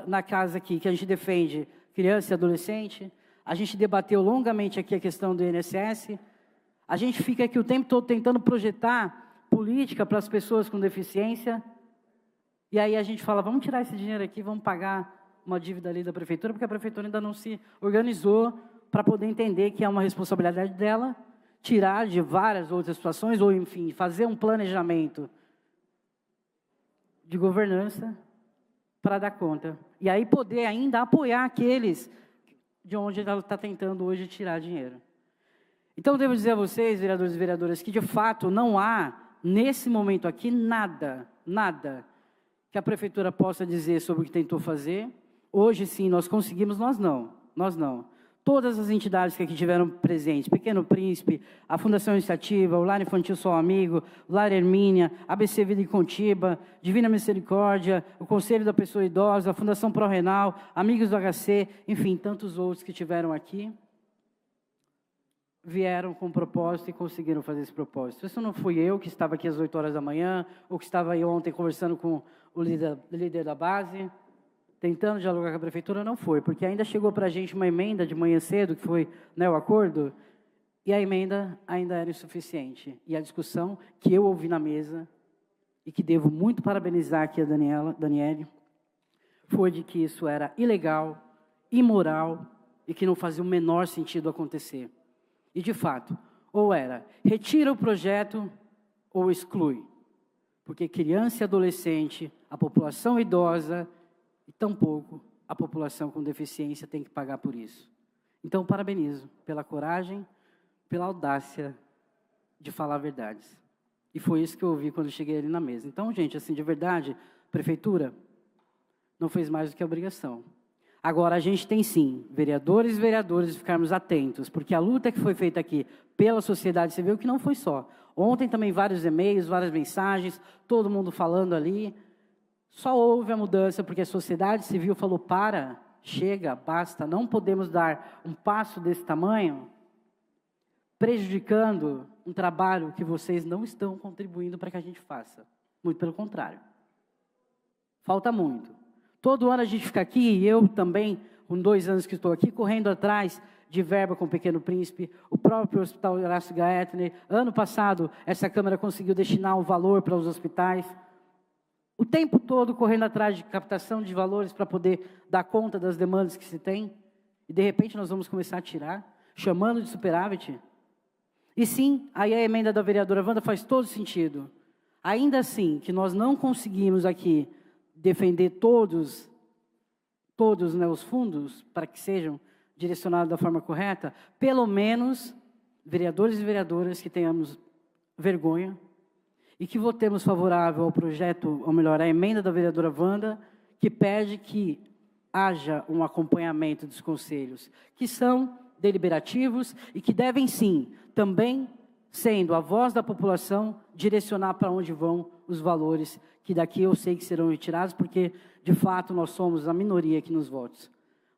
na casa aqui, que a gente defende criança e adolescente, a gente debateu longamente aqui a questão do INSS, a gente fica aqui o tempo todo tentando projetar política para as pessoas com deficiência, e aí a gente fala: vamos tirar esse dinheiro aqui, vamos pagar uma dívida ali da prefeitura, porque a prefeitura ainda não se organizou para poder entender que é uma responsabilidade dela tirar de várias outras situações, ou, enfim, fazer um planejamento de governança para dar conta. E aí poder ainda apoiar aqueles de onde ela está tentando hoje tirar dinheiro. Então, devo dizer a vocês, vereadores e vereadoras, que, de fato, não há, nesse momento aqui, nada que a prefeitura possa dizer sobre o que tentou fazer. Hoje, sim, nós conseguimos, nós não. Todas as entidades que aqui tiveram presentes, Pequeno Príncipe, a Fundação Iniciativa, o Lar Infantil Só Amigo, o Lar Hermínia, ABC Vida em Contiba, Divina Misericórdia, o Conselho da Pessoa Idosa, a Fundação ProRenal, Amigos do HC, enfim, tantos outros que tiveram aqui, vieram com propósito e conseguiram fazer esse propósito. Isso não fui eu que estava aqui às 8 horas da manhã, ou que estava aí ontem conversando com o líder da base, tentando dialogar com a prefeitura, não foi, porque ainda chegou para a gente uma emenda de manhã cedo, que foi, né, o acordo, e a emenda ainda era insuficiente. E a discussão que eu ouvi na mesa, e que devo muito parabenizar aqui a Daniele, foi de que isso era ilegal, imoral, e que não fazia o menor sentido acontecer. E, de fato, ou era retira o projeto ou exclui. Porque criança e adolescente, a população idosa e tampouco a população com deficiência tem que pagar por isso. Então, parabenizo pela coragem, pela audácia de falar verdades. E foi isso que eu ouvi quando cheguei ali na mesa. Então, gente, assim, de verdade, prefeitura não fez mais do que a obrigação. Agora, a gente tem sim, vereadores e vereadoras, ficarmos atentos, porque a luta que foi feita aqui pela sociedade civil, que não foi só. Ontem também vários e-mails, várias mensagens, todo mundo falando ali. Só houve a mudança porque a sociedade civil falou, para, chega, basta, não podemos dar um passo desse tamanho, prejudicando um trabalho que vocês não estão contribuindo para que a gente faça. Muito pelo contrário. Falta muito. Todo ano a gente fica aqui, e eu também, com 2 anos que estou aqui, correndo atrás de verba com o Pequeno Príncipe, o próprio Hospital Horácio Gaetner. Ano passado, essa Câmara conseguiu destinar um valor para os hospitais. O tempo todo correndo atrás de captação de valores para poder dar conta das demandas que se tem. E, de repente, nós vamos começar a tirar, chamando de superávit. E, sim, aí a emenda da vereadora Wanda faz todo sentido. Ainda assim, que nós não conseguimos aqui defender todos, né, os fundos, para que sejam direcionados da forma correta, pelo menos, vereadores e vereadoras, que tenhamos vergonha e que votemos favorável ao projeto, ou melhor, à emenda da vereadora Wanda, que pede que haja um acompanhamento dos conselhos, que são deliberativos e que devem, sim, também, sendo a voz da população, direcionar para onde vão os valores, que daqui eu sei que serão retirados, porque, de fato, nós somos a minoria aqui nos votos.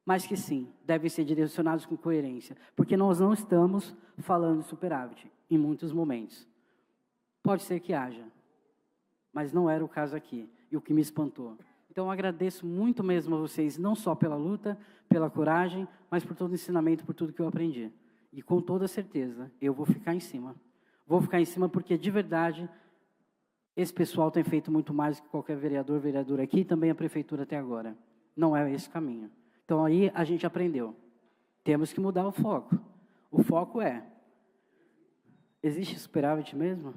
Mas que, sim, devem ser direcionados com coerência, porque nós não estamos falando de superávit, em muitos momentos. Pode ser que haja, mas não era o caso aqui, e o que me espantou. Então, agradeço muito mesmo a vocês, não só pela luta, pela coragem, mas por todo o ensinamento, por tudo que eu aprendi. E com toda certeza, eu vou ficar em cima. Vou ficar em cima porque, de verdade, esse pessoal tem feito muito mais do que qualquer vereador, vereadora aqui, e também a prefeitura até agora. Não é esse o caminho. Então, aí a gente aprendeu. Temos que mudar o foco. O foco é, existe superávit mesmo?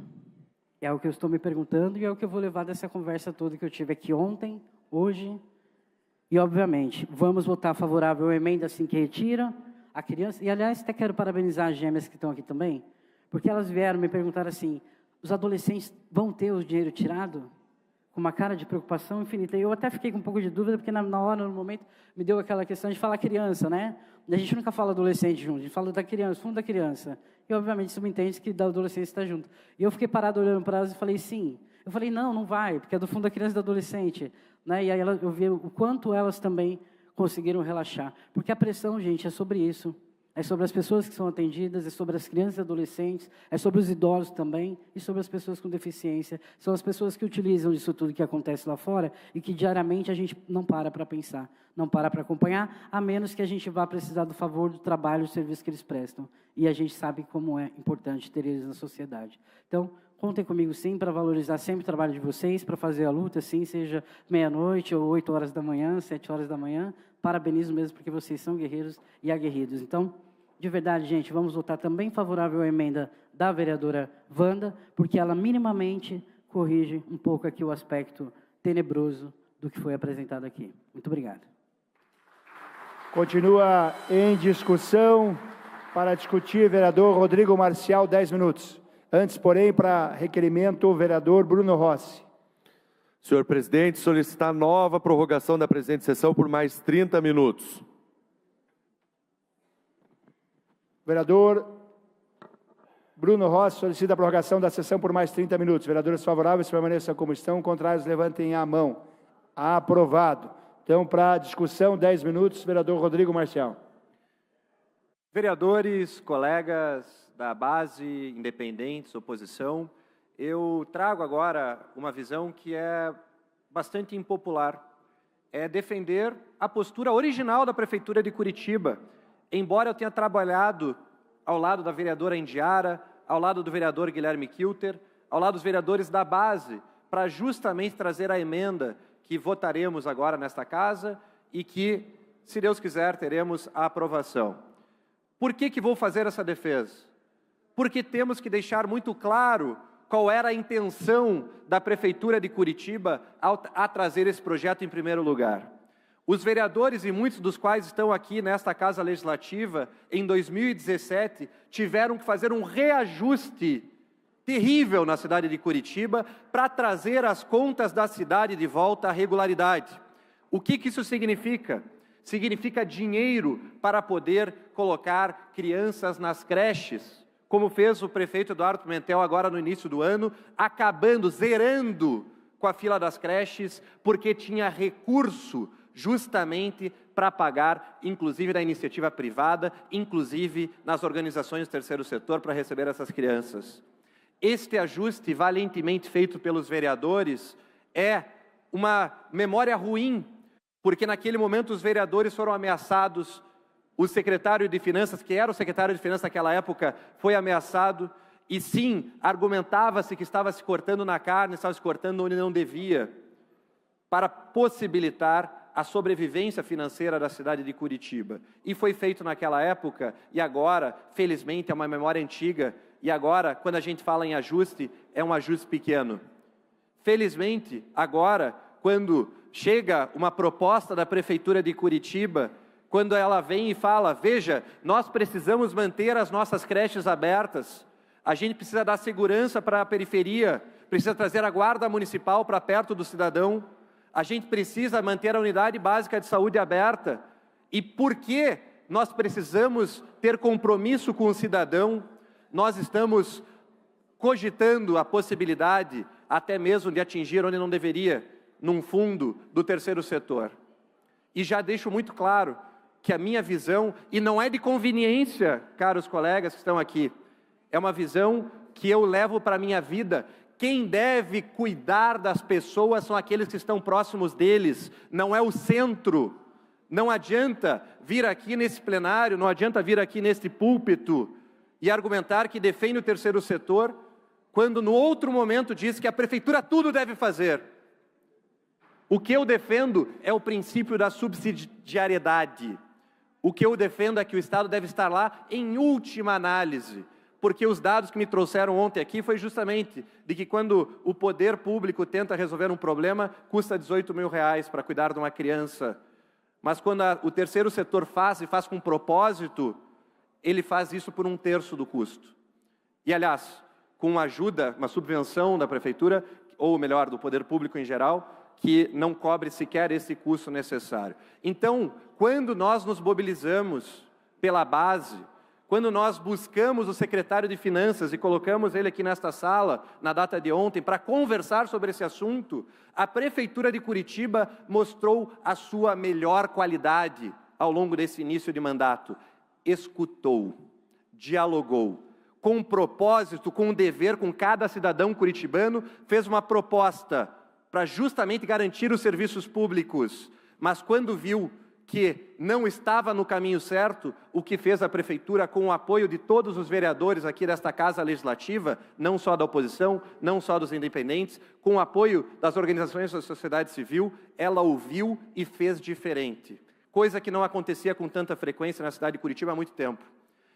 É o que eu estou me perguntando e é o que eu vou levar dessa conversa toda que eu tive aqui ontem, hoje. E, obviamente, vamos votar favorável à emenda assim que retira a criança. E, aliás, até quero parabenizar as gêmeas que estão aqui também, porque elas vieram me perguntar assim, os adolescentes vão ter o dinheiro tirado? Com uma cara de preocupação infinita. E eu até fiquei com um pouco de dúvida, porque na hora, no momento, me deu aquela questão de falar criança, né? A gente nunca fala adolescente junto, a gente fala da criança, fundo da criança. E, obviamente, isso me entende que da adolescência está junto. E eu fiquei parado olhando para elas e falei, sim. Eu falei, não vai, porque é do fundo da criança e do adolescente. Né? E aí eu vi o quanto elas também conseguiram relaxar. Porque a pressão, gente, é sobre isso. É sobre as pessoas que são atendidas, é sobre as crianças e adolescentes, é sobre os idosos também, e sobre as pessoas com deficiência. São as pessoas que utilizam isso tudo que acontece lá fora e que diariamente a gente não para pensar, não para acompanhar, a menos que a gente vá precisar do favor do trabalho, do serviço que eles prestam. E a gente sabe como é importante ter eles na sociedade. Então, contem comigo sim para valorizar sempre o trabalho de vocês, para fazer a luta, sim, seja meia-noite ou 8 horas da manhã, 7 horas da manhã. Parabenizo mesmo, porque vocês são guerreiros e aguerridos. Então, de verdade, gente, vamos votar também favorável à emenda da vereadora Wanda, porque ela minimamente corrige um pouco aqui o aspecto tenebroso do que foi apresentado aqui. Muito obrigado. Continua em discussão. Para discutir, vereador Rodrigo Marcial, 10 minutos. Antes, porém, para requerimento, o vereador Bruno Rossi. Senhor presidente, solicitar nova prorrogação da presente sessão por mais 30 minutos. Vereador Bruno Rossi solicita a prorrogação da sessão por mais 30 minutos. Vereadores favoráveis permaneçam como estão, contrários levantem a mão. Aprovado. Então, para discussão, 10 minutos, vereador Rodrigo Marcial. Vereadores, colegas da base, independentes, oposição, eu trago agora uma visão que é bastante impopular. É defender a postura original da Prefeitura de Curitiba. Embora eu tenha trabalhado ao lado da vereadora Indiara, ao lado do vereador Guilherme Kilter, ao lado dos vereadores da base, para justamente trazer a emenda que votaremos agora nesta casa e que, se Deus quiser, teremos a aprovação. Por que vou fazer essa defesa? Porque temos que deixar muito claro qual era a intenção da Prefeitura de Curitiba a trazer esse projeto em primeiro lugar. Os vereadores, e muitos dos quais estão aqui nesta Casa Legislativa, em 2017, tiveram que fazer um reajuste terrível na cidade de Curitiba para trazer as contas da cidade de volta à regularidade. O que isso significa? Significa dinheiro para poder colocar crianças nas creches, como fez o prefeito Eduardo Pimentel agora no início do ano, zerando com a fila das creches, porque tinha recurso justamente para pagar, inclusive da iniciativa privada, inclusive nas organizações do terceiro setor, para receber essas crianças. Este ajuste valentemente feito pelos vereadores é uma memória ruim, porque naquele momento os vereadores foram ameaçados, o secretário de Finanças, que era o secretário de Finanças naquela época, foi ameaçado, e sim, argumentava-se que estava se cortando na carne, estava se cortando onde não devia, para possibilitar a sobrevivência financeira da cidade de Curitiba. E foi feito naquela época, e agora, felizmente, é uma memória antiga, e agora, quando a gente fala em ajuste, é um ajuste pequeno. Felizmente, agora, quando chega uma proposta da Prefeitura de Curitiba, quando ela vem e fala, veja, nós precisamos manter as nossas creches abertas, a gente precisa dar segurança para a periferia, precisa trazer a guarda municipal para perto do cidadão, a gente precisa manter a unidade básica de saúde aberta. E por que nós precisamos ter compromisso com o cidadão? Nós estamos cogitando a possibilidade, até mesmo de atingir onde não deveria, num fundo do terceiro setor. E já deixo muito claro que a minha visão, e não é de conveniência, caros colegas que estão aqui, é uma visão que eu levo para a minha vida. Quem deve cuidar das pessoas são aqueles que estão próximos deles, não é o centro. Não adianta vir aqui nesse plenário, não adianta vir aqui neste púlpito e argumentar que defende o terceiro setor, quando no outro momento diz que a prefeitura tudo deve fazer. O que eu defendo é o princípio da subsidiariedade. O que eu defendo é que o Estado deve estar lá em última análise. Porque os dados que me trouxeram ontem aqui foi justamente de que quando o poder público tenta resolver um problema, custa R$18 mil para cuidar de uma criança. Mas quando o terceiro setor faz, e faz com propósito, ele faz isso por 1/3 do custo. E, aliás, com ajuda, uma subvenção da prefeitura, ou melhor, do poder público em geral, que não cobre sequer esse custo necessário. Então, quando nós nos mobilizamos pela base, quando nós buscamos o secretário de Finanças e colocamos ele aqui nesta sala, na data de ontem, para conversar sobre esse assunto, a Prefeitura de Curitiba mostrou a sua melhor qualidade ao longo desse início de mandato. Escutou, dialogou, com um propósito, com um dever com cada cidadão curitibano, fez uma proposta para justamente garantir os serviços públicos, mas quando viu que não estava no caminho certo, o que fez a Prefeitura, com o apoio de todos os vereadores aqui desta Casa Legislativa, não só da oposição, não só dos independentes, com o apoio das organizações da sociedade civil, ela ouviu e fez diferente. Coisa que não acontecia com tanta frequência na cidade de Curitiba há muito tempo.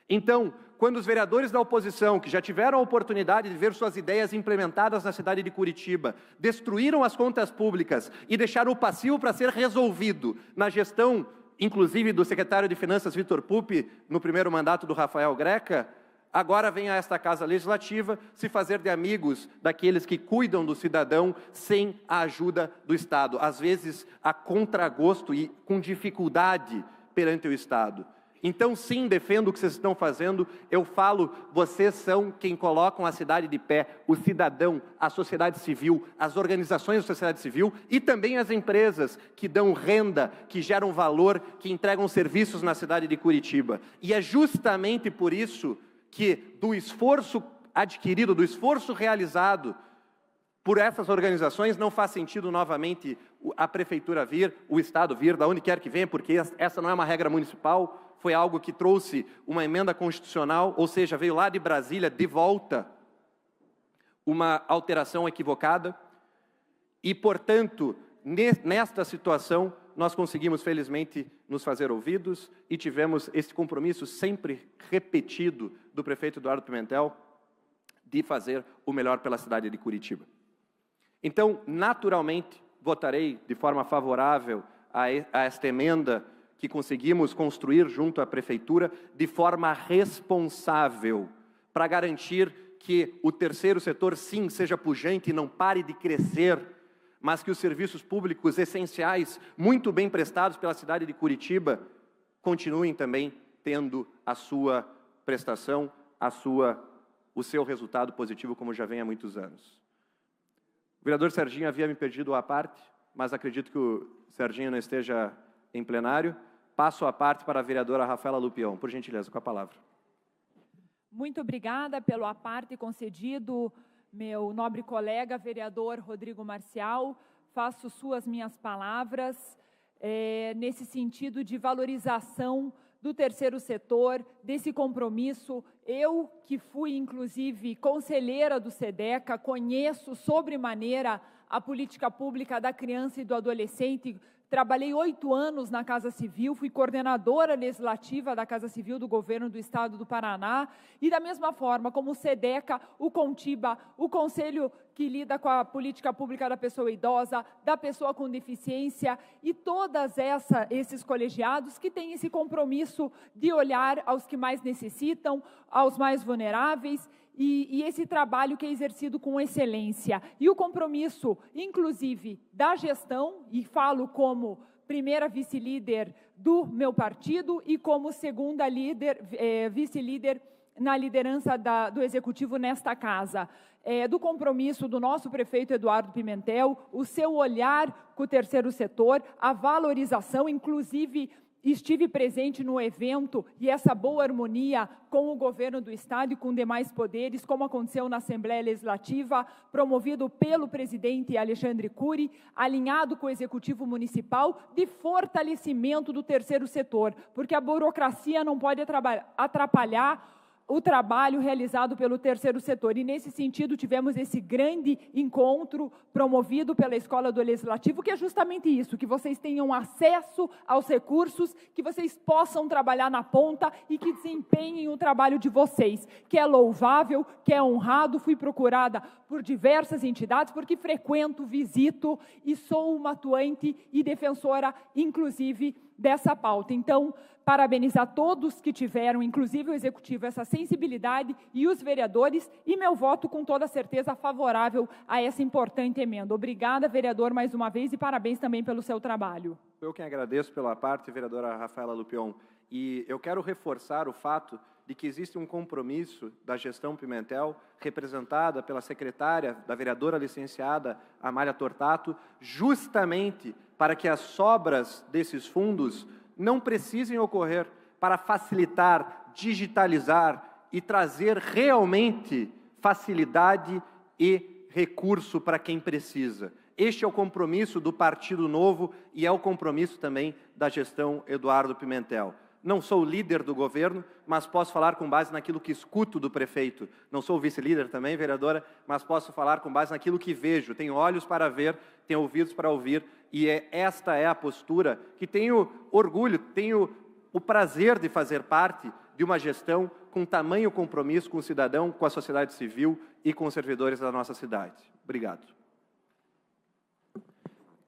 Então, quando os vereadores da oposição, que já tiveram a oportunidade de ver suas ideias implementadas na cidade de Curitiba, destruíram as contas públicas e deixaram o passivo para ser resolvido na gestão, inclusive do secretário de Finanças, Vitor Pupi, no primeiro mandato do Rafael Greca, agora vem a esta Casa Legislativa se fazer de amigos daqueles que cuidam do cidadão sem a ajuda do Estado, às vezes a contragosto e com dificuldade perante o Estado. Então, sim, defendo o que vocês estão fazendo, eu falo, vocês são quem colocam a cidade de pé, o cidadão, a sociedade civil, as organizações da sociedade civil e também as empresas que dão renda, que geram valor, que entregam serviços na cidade de Curitiba. E é justamente por isso que do esforço adquirido, do esforço realizado por essas organizações, não faz sentido novamente a prefeitura vir, o Estado vir, da onde quer que venha, porque essa não é uma regra municipal, foi algo que trouxe uma emenda constitucional, ou seja, veio lá de Brasília, de volta, uma alteração equivocada. E, portanto, nesta situação, nós conseguimos, felizmente, nos fazer ouvidos e tivemos esse compromisso sempre repetido do prefeito Eduardo Pimentel de fazer o melhor pela cidade de Curitiba. Então, naturalmente, votarei de forma favorável a esta emenda que conseguimos construir junto à Prefeitura de forma responsável, para garantir que o terceiro setor, sim, seja pujante e não pare de crescer, mas que os serviços públicos essenciais, muito bem prestados pela cidade de Curitiba, continuem também tendo a sua prestação, o seu resultado positivo, como já vem há muitos anos. O vereador Serginho havia me pedido à parte, mas acredito que o Serginho não esteja em plenário. Passo a parte para a vereadora Rafaela Lupion. Por gentileza, com a palavra. Muito obrigada pelo à parte concedido, meu nobre colega, vereador Rodrigo Marcial. Faço suas minhas palavras nesse sentido de valorização do terceiro setor, desse compromisso. Eu, que fui, inclusive, conselheira do SEDECA, conheço sobremaneira a política pública da criança e do adolescente. Trabalhei 8 anos na Casa Civil, fui coordenadora legislativa da Casa Civil do Governo do Estado do Paraná, e da mesma forma como o SEDECA, o CONTIBA, o Conselho que lida com a política pública da pessoa idosa, da pessoa com deficiência, e todos esses colegiados que têm esse compromisso de olhar aos que mais necessitam, aos mais vulneráveis, e esse trabalho que é exercido com excelência. E o compromisso, inclusive, da gestão, e falo como primeira vice-líder do meu partido e como segunda vice-líder na liderança do Executivo nesta casa, do compromisso do nosso prefeito Eduardo Pimentel, o seu olhar com o terceiro setor, a valorização, inclusive estive presente no evento e essa boa harmonia com o governo do Estado e com demais poderes, como aconteceu na Assembleia Legislativa, promovido pelo presidente Alexandre Cury, alinhado com o Executivo Municipal, de fortalecimento do terceiro setor, porque a burocracia não pode atrapalhar o trabalho realizado pelo terceiro setor. E, nesse sentido, tivemos esse grande encontro promovido pela Escola do Legislativo, que é justamente isso, que vocês tenham acesso aos recursos, que vocês possam trabalhar na ponta e que desempenhem o trabalho de vocês, que é louvável, que é honrado. Fui procurada por diversas entidades, porque frequento, visito e sou uma atuante e defensora, inclusive, dessa pauta. Então, parabenizar todos que tiveram, inclusive o Executivo, essa sensibilidade e os vereadores, e meu voto, com toda certeza, favorável a essa importante emenda. Obrigada, vereador, mais uma vez, e parabéns também pelo seu trabalho. Eu quem agradeço pela parte, vereadora Rafaela Lupion, e eu quero reforçar o fato de que existe um compromisso da gestão Pimentel, representada pela secretária, da vereadora licenciada Amália Tortato, justamente para que as sobras desses fundos não precisem ocorrer, para facilitar, digitalizar e trazer realmente facilidade e recurso para quem precisa. Este é o compromisso do Partido Novo e é o compromisso também da gestão Eduardo Pimentel. Não sou líder do governo, mas posso falar com base naquilo que escuto do prefeito. Não sou vice-líder também, vereadora, mas posso falar com base naquilo que vejo. Tenho olhos para ver, tenho ouvidos para ouvir, e esta é a postura que tenho orgulho, tenho o prazer de fazer parte de uma gestão com tamanho compromisso com o cidadão, com a sociedade civil e com os servidores da nossa cidade. Obrigado.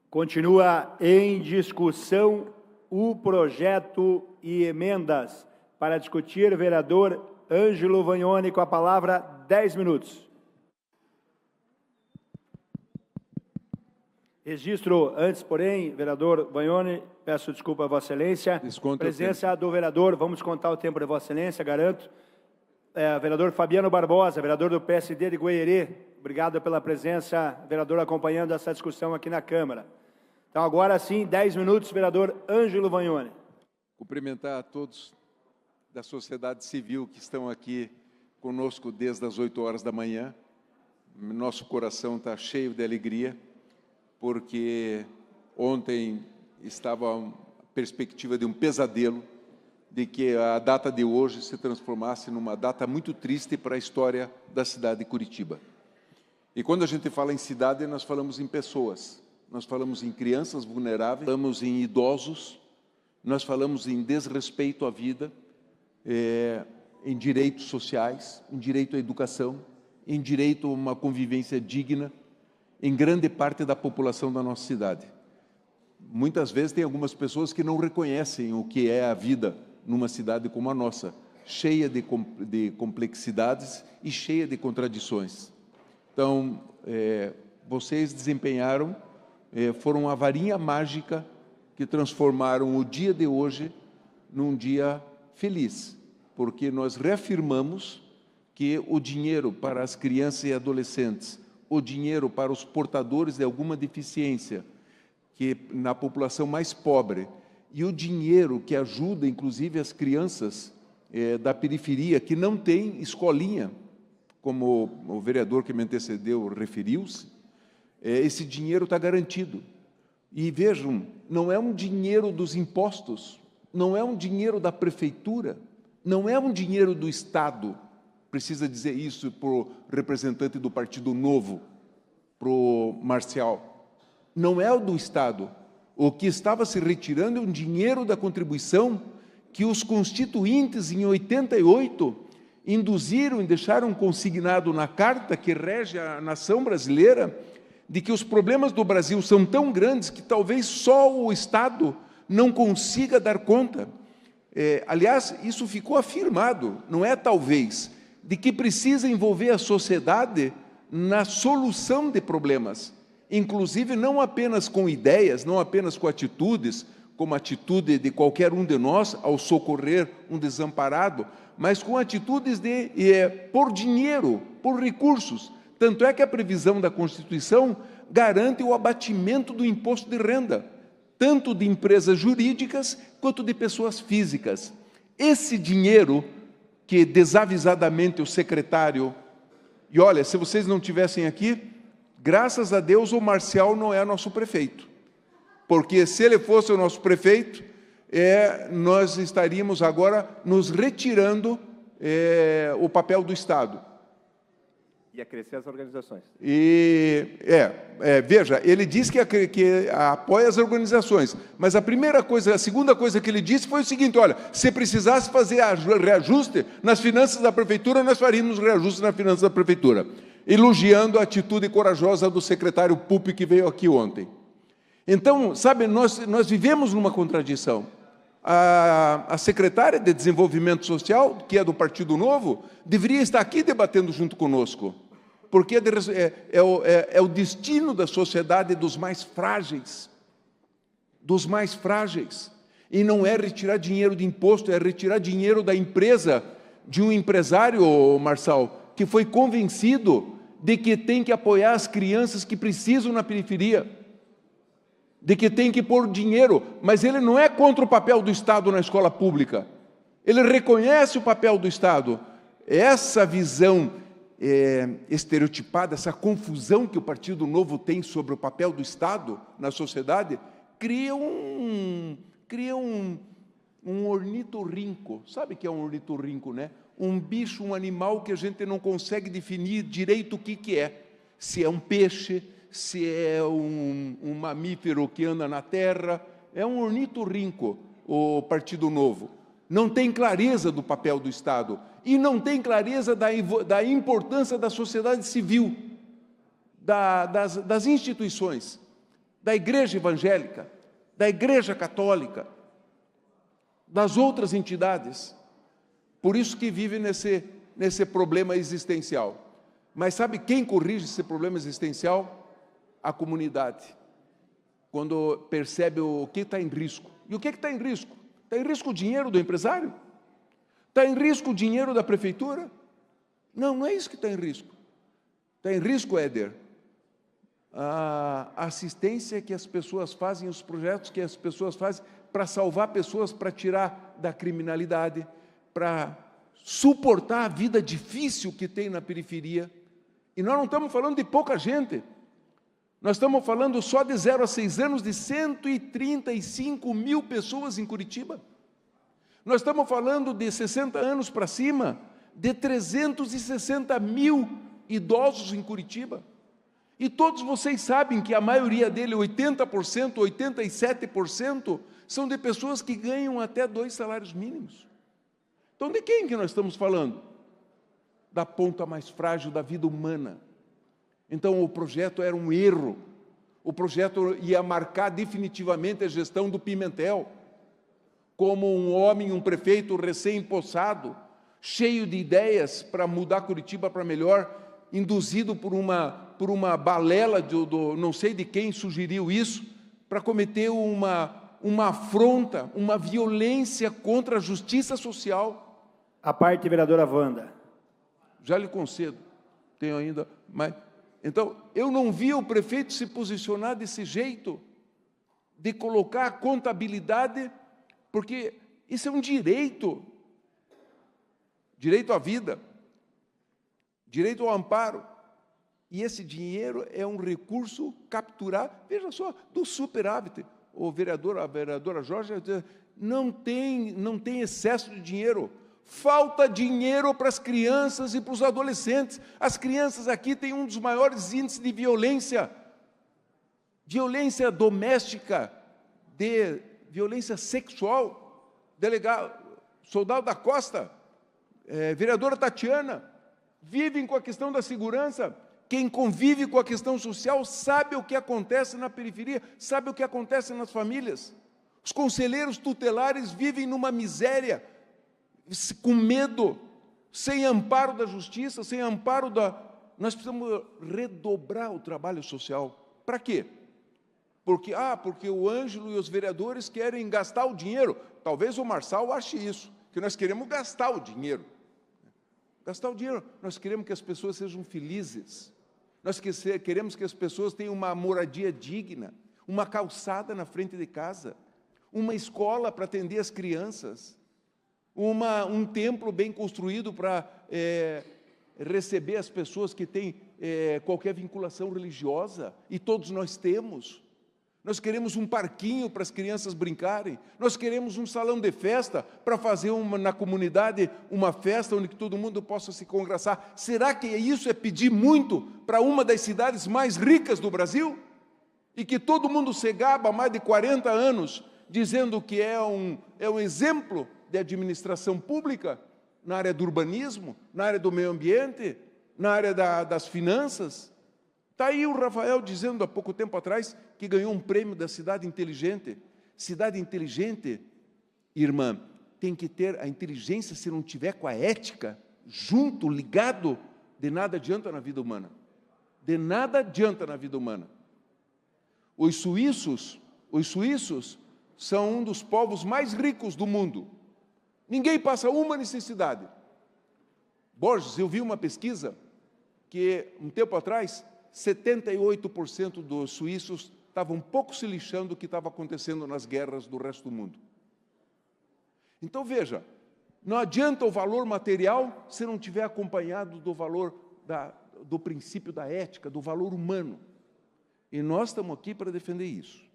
Continua em discussão o projeto e emendas. Para discutir, vereador Ângelo Vagnoni, com a palavra, 10 minutos. Registro, antes, porém, vereador Vagnoni, peço desculpa a Vossa Excelência. Desconto presença do vereador, vamos contar o tempo de Vossa Excelência, garanto. Vereador Fabiano Barbosa, vereador do PSD de Goierê. Obrigado pela presença, vereador, acompanhando essa discussão aqui na Câmara. Então, agora sim, 10 minutos, vereador Ângelo Vagnoni. Cumprimentar a todos da sociedade civil que estão aqui conosco desde as 8 horas da manhã. Nosso coração está cheio de alegria, porque ontem estava a perspectiva de um pesadelo, de que a data de hoje se transformasse numa data muito triste para a história da cidade de Curitiba. E quando a gente fala em cidade, nós falamos em pessoas, nós falamos em crianças vulneráveis, falamos em idosos, nós falamos em desrespeito à vida, em direitos sociais, em direito à educação, em direito a uma convivência digna, em grande parte da população da nossa cidade. Muitas vezes tem algumas pessoas que não reconhecem o que é a vida numa cidade como a nossa, cheia de complexidades e cheia de contradições. Então, vocês desempenharam, foram a varinha mágica que transformaram o dia de hoje num dia feliz, porque nós reafirmamos que o dinheiro para as crianças e adolescentes, o dinheiro para os portadores de alguma deficiência, que na população mais pobre, e o dinheiro que ajuda, inclusive, as crianças da periferia, que não tem escolinha, como o vereador que me antecedeu referiu-se, esse dinheiro está garantido. E vejam, não é um dinheiro dos impostos, não é um dinheiro da prefeitura, não é um dinheiro do Estado. Precisa dizer isso para o representante do Partido Novo, para o Marcial. Não é o do Estado. O que estava se retirando é um dinheiro da contribuição que os constituintes, em 88, induziram e deixaram consignado na carta que rege a nação brasileira, de que os problemas do Brasil são tão grandes que talvez só o Estado não consiga dar conta. Aliás, isso ficou afirmado, não é talvez, de que precisa envolver a sociedade na solução de problemas, inclusive não apenas com ideias, não apenas com atitudes, como a atitude de qualquer um de nós ao socorrer um desamparado, mas com atitudes de por dinheiro, por recursos. Tanto é que a previsão da Constituição garante o abatimento do imposto de renda, tanto de empresas jurídicas quanto de pessoas físicas. Esse dinheiro que desavisadamente o secretário... E olha, se vocês não estivessem aqui, graças a Deus o Marcial não é nosso prefeito. Porque se ele fosse o nosso prefeito, nós estaríamos agora nos retirando o papel do Estado. Ia crescer as organizações. Veja, ele disse que apoia as organizações, mas a segunda coisa que ele disse foi o seguinte: olha, se precisasse fazer reajuste nas finanças da prefeitura, nós faríamos reajuste nas finanças da prefeitura, elogiando a atitude corajosa do secretário Pupi, que veio aqui ontem. Então, sabe, nós vivemos numa contradição. A secretária de Desenvolvimento Social, que é do Partido Novo, deveria estar aqui debatendo junto conosco, porque é o destino da sociedade dos mais frágeis, e não é retirar dinheiro de imposto, é retirar dinheiro da empresa, de um empresário, Marçal, que foi convencido de que tem que apoiar as crianças que precisam na periferia, de que tem que pôr dinheiro, mas ele não é contra o papel do Estado na escola pública, ele reconhece o papel do Estado. Essa visão estereotipada, essa confusão que o Partido Novo tem sobre o papel do Estado na sociedade, cria um ornitorrinco. Sabe o que é um ornitorrinco, né? Um bicho, um animal que a gente não consegue definir direito o que é. Se é um peixe, se é um mamífero que anda na terra. É um ornitorrinco, o Partido Novo. Não tem clareza do papel do Estado e não tem clareza da importância da sociedade civil, das instituições, da Igreja Evangélica, da Igreja Católica, das outras entidades. Por isso que vive nesse problema existencial. Mas sabe quem corrige esse problema existencial? A comunidade. Quando percebe o que está em risco. E o que está em risco? Está em risco o dinheiro do empresário? Está em risco o dinheiro da prefeitura? Não, não é isso que está em risco. Está em risco, Éder, a assistência que as pessoas fazem, os projetos que as pessoas fazem para salvar pessoas, para tirar da criminalidade, para suportar a vida difícil que tem na periferia. E nós não estamos falando de pouca gente. Nós estamos falando só de 0 a 6 anos de 135 mil pessoas em Curitiba. Nós estamos falando de 60 anos para cima, de 360 mil idosos em Curitiba. E todos vocês sabem que a maioria dele, 80%, 87%, são de pessoas que ganham até 2 salários mínimos. Então, de quem que nós estamos falando? Da ponta mais frágil da vida humana. Então, o projeto era um erro. O projeto ia marcar definitivamente a gestão do Pimentel, como um homem, um prefeito recém-empossado, cheio de ideias para mudar Curitiba para melhor, induzido por uma balela do não sei de quem sugeriu isso, para cometer uma afronta, uma violência contra a justiça social. A parte, vereadora Wanda. Já lhe concedo, tenho ainda, mas... Então, eu não vi o prefeito se posicionar desse jeito, de colocar a contabilidade, porque isso é um direito, direito à vida, direito ao amparo, e esse dinheiro é um recurso capturado, veja só, do superávit. O vereador, a vereadora Jorge, não tem excesso de dinheiro. Falta dinheiro para as crianças e para os adolescentes. As crianças aqui têm um dos maiores índices de violência doméstica, de violência sexual. Delegado, soldado da Costa, vereadora Tatiana, vivem com a questão da segurança. Quem convive com a questão social sabe o que acontece na periferia, sabe o que acontece nas famílias. Os conselheiros tutelares vivem numa miséria, com medo, sem amparo da justiça, sem amparo da... Nós precisamos redobrar o trabalho social. Para quê? Porque o Ângelo e os vereadores querem gastar o dinheiro. Talvez o Marçal ache isso, que nós queremos gastar o dinheiro. Gastar o dinheiro. Nós queremos que as pessoas sejam felizes. Nós queremos que as pessoas tenham uma moradia digna, uma calçada na frente de casa, uma escola para atender as crianças, um templo bem construído para receber as pessoas que têm qualquer vinculação religiosa, e todos nós temos. Nós queremos um parquinho para as crianças brincarem, nós queremos um salão de festa para fazer na comunidade uma festa onde todo mundo possa se congraçar. Será que isso é pedir muito para uma das cidades mais ricas do Brasil? E que todo mundo se gaba há mais de 40 anos, dizendo que é um exemplo de administração pública, na área do urbanismo, na área do meio ambiente, na área das finanças. Está aí o Rafael dizendo há pouco tempo atrás que ganhou um prêmio da Cidade Inteligente. Cidade inteligente, irmã, tem que ter a inteligência, se não tiver com a ética, junto, ligado, de nada adianta na vida humana. De nada adianta na vida humana. Os suíços são um dos povos mais ricos do mundo. Ninguém passa uma necessidade. Borges, eu vi uma pesquisa que, um tempo atrás, 78% dos suíços estavam um pouco se lixando do que estava acontecendo nas guerras do resto do mundo. Então, veja, não adianta o valor material se não tiver acompanhado do valor, do princípio da ética, do valor humano. E nós estamos aqui para defender isso.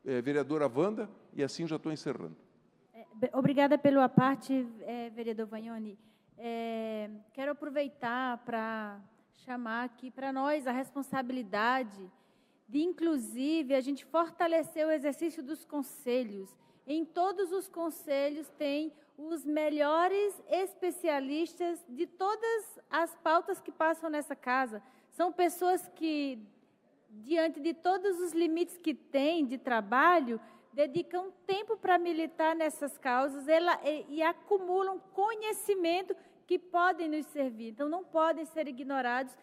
Vereadora Wanda, e assim já estou encerrando. Obrigada pela parte, vereador Vagnoni. Quero aproveitar para chamar aqui para nós a responsabilidade de, inclusive, a gente fortalecer o exercício dos conselhos. Em todos os conselhos tem os melhores especialistas de todas as pautas que passam nessa casa. São pessoas que, diante de todos os limites que têm de trabalho, dedicam tempo para militar nessas causas e acumulam conhecimento que podem nos servir. Então, não podem ser ignorados.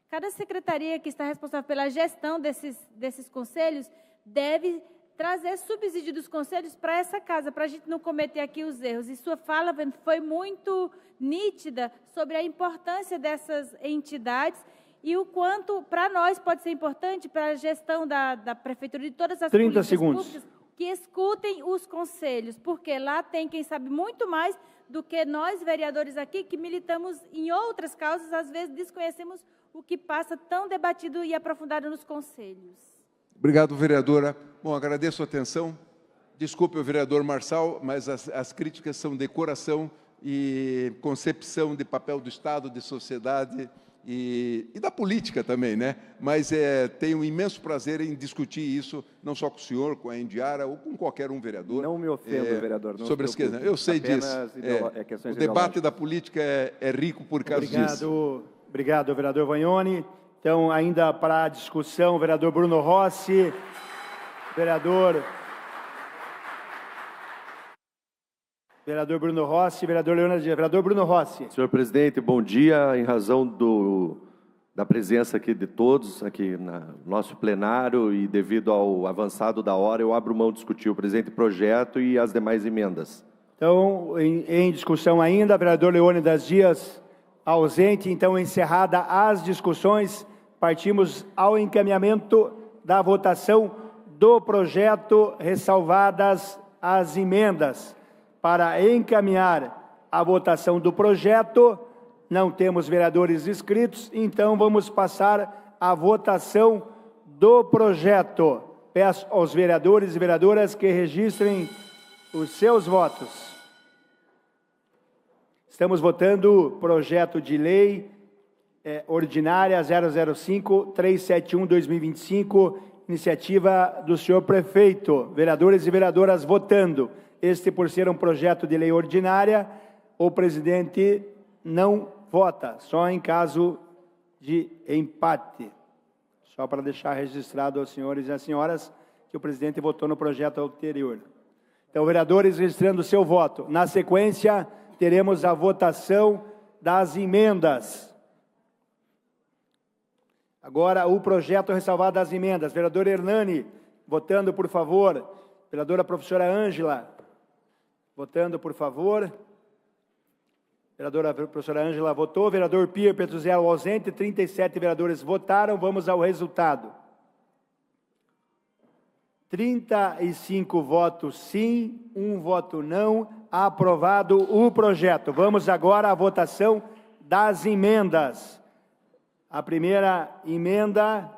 Cada secretaria que está responsável pela gestão desses conselhos deve trazer subsídio dos conselhos para essa casa, para a gente não cometer aqui os erros. E sua fala foi muito nítida sobre a importância dessas entidades e o quanto, para nós, pode ser importante para a gestão da prefeitura e de todas as 30 políticas segundos. públicas, que escutem os conselhos, porque lá tem quem sabe muito mais do que nós, vereadores aqui, que militamos em outras causas, às vezes desconhecemos o que passa tão debatido e aprofundado nos conselhos. Obrigado, vereadora. Bom, agradeço a atenção. Desculpe o vereador Marçal, mas as críticas são de coração e concepção de papel do Estado, de sociedade e da política também, né? Mas tenho um imenso prazer em discutir isso, não só com o senhor, com a Indiara ou com qualquer um vereador. Não me ofenda, vereador. Não sobre as questões. Eu sei disso. O debate da política é rico por causa disso. Obrigado, vereador Vagnoni. Então, ainda para a discussão, vereador Bruno Rossi, vereador Bruno Rossi, vereador Leonardo Dias. Vereador Bruno Rossi. Senhor presidente, bom dia. Em razão da presença aqui de todos, aqui no nosso plenário e devido ao avançado da hora, eu abro mão de discutir o presente projeto e as demais emendas. Então, em discussão ainda, vereador Leônidas Dias, ausente. Então, encerrada as discussões, partimos ao encaminhamento da votação do projeto, ressalvadas as emendas. Para encaminhar a votação do projeto, não temos vereadores inscritos, então vamos passar à votação do projeto. Peço aos vereadores e vereadoras que registrem os seus votos. Estamos votando o projeto de lei ordinária 005-371-2025, iniciativa do senhor prefeito. Vereadores e vereadoras votando. Este, por ser um projeto de lei ordinária, o presidente não vota, só em caso de empate. Só para deixar registrado aos senhores e às senhoras que o presidente votou no projeto anterior. Então, vereadores registrando o seu voto. Na sequência, teremos a votação das emendas. Agora, o projeto ressalvado das emendas. Vereador Hernani, votando, por favor. Vereadora professora Ângela, votando, por favor. Vereadora professora Ângela votou. Vereador Pierre Petruzzello ausente. 37 vereadores votaram. Vamos ao resultado. 35 votos sim, 1 voto não. Aprovado o projeto. Vamos agora à votação das emendas. A primeira emenda,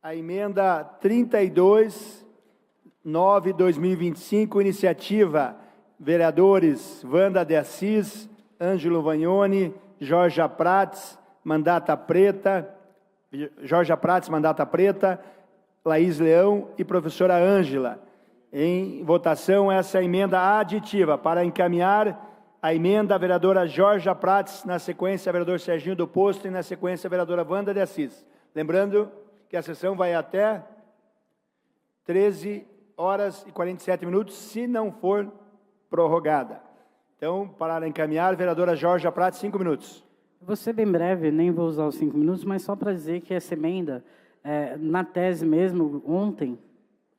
a emenda 32/9/2025, iniciativa vereadores Wanda de Assis, Ângelo Vagnoni, Jorge Prats, mandata preta, Laís Leão e professora Ângela. Em votação, essa emenda aditiva. Para encaminhar a emenda, a vereadora Jorge Prats, na sequência, a vereador Serginho do Posto e na sequência, a vereadora Wanda de Assis. Lembrando que a sessão vai até 13h47, se não for prorrogada. Então, para encaminhar, a vereadora Jorge Prats, 5 minutos. Vou ser bem breve, nem vou usar os 5 minutos, mas só para dizer que essa emenda, na tese mesmo, ontem,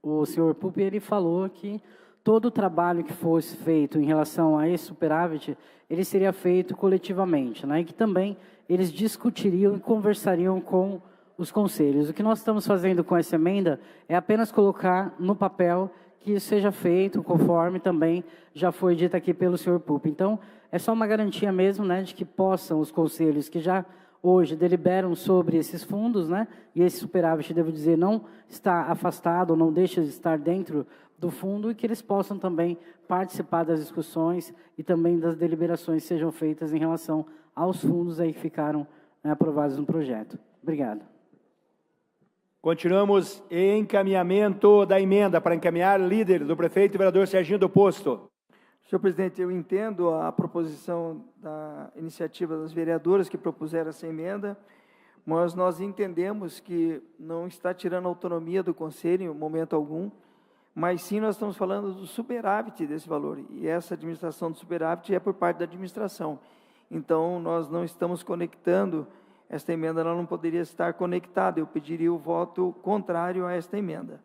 o senhor Pupi, ele falou que todo o trabalho que fosse feito em relação a esse superávit, ele seria feito coletivamente, né? E que também eles discutiriam e conversariam com os conselhos. O que nós estamos fazendo com essa emenda é apenas colocar no papel que isso seja feito, conforme também já foi dito aqui pelo senhor Pupi. Então, é só uma garantia mesmo, né, de que possam os conselhos que já hoje deliberam sobre esses fundos, né, e esse superávit, devo dizer, não está afastado, não deixa de estar dentro do fundo, e que eles possam também participar das discussões e também das deliberações que sejam feitas em relação aos fundos aí que ficaram, né, aprovados no projeto. Obrigado. Continuamos em encaminhamento da emenda. Para encaminhar, líder do prefeito e vereador Serginho do Posto. Senhor presidente, eu entendo a proposição da iniciativa das vereadoras que propuseram essa emenda, mas nós entendemos que não está tirando autonomia do Conselho em momento algum, mas sim nós estamos falando do superávit desse valor, e essa administração do superávit é por parte da administração. Então, nós não estamos conectando, esta emenda ela não poderia estar conectada, eu pediria o voto contrário a esta emenda.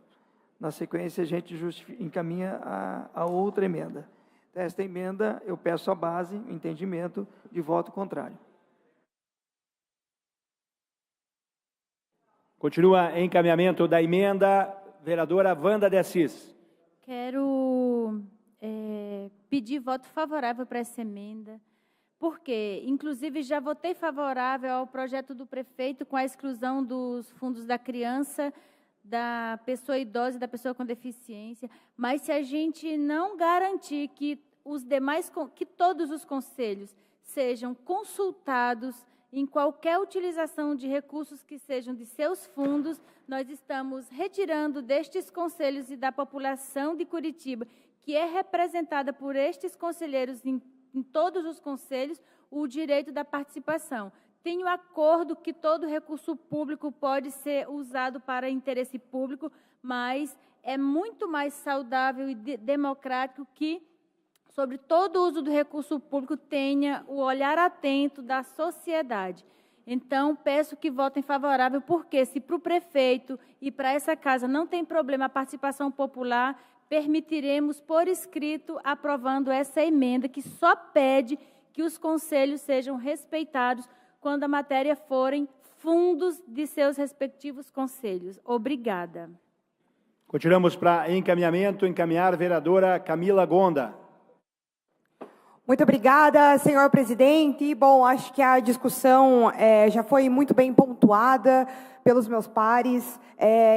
Na sequência, a gente encaminha a outra emenda. Esta emenda, eu peço à base, o entendimento de voto contrário. Continua em encaminhamento da emenda, vereadora Wanda de Assis. Quero pedir voto favorável para essa emenda, porque, inclusive, já votei favorável ao projeto do prefeito com a exclusão dos fundos da criança, da pessoa idosa e da pessoa com deficiência, mas se a gente não garantir que que todos os conselhos sejam consultados em qualquer utilização de recursos que sejam de seus fundos, nós estamos retirando destes conselhos e da população de Curitiba, que é representada por estes conselheiros em todos os conselhos, o direito da participação. Tenho acordo que todo recurso público pode ser usado para interesse público, mas é muito mais saudável e democrático que, sobre todo o uso do recurso público, tenha o olhar atento da sociedade. Então, peço que votem favorável, porque se para o prefeito e para essa casa não tem problema a participação popular, permitiremos por escrito aprovando essa emenda que só pede que os conselhos sejam respeitados quando a matéria forem fundos de seus respectivos conselhos. Obrigada. Continuamos para encaminhamento. Encaminhar, vereadora Camila Gonda. Muito obrigada, senhor presidente. Bom, acho que a discussão já foi muito bem pontuada pelos meus pares.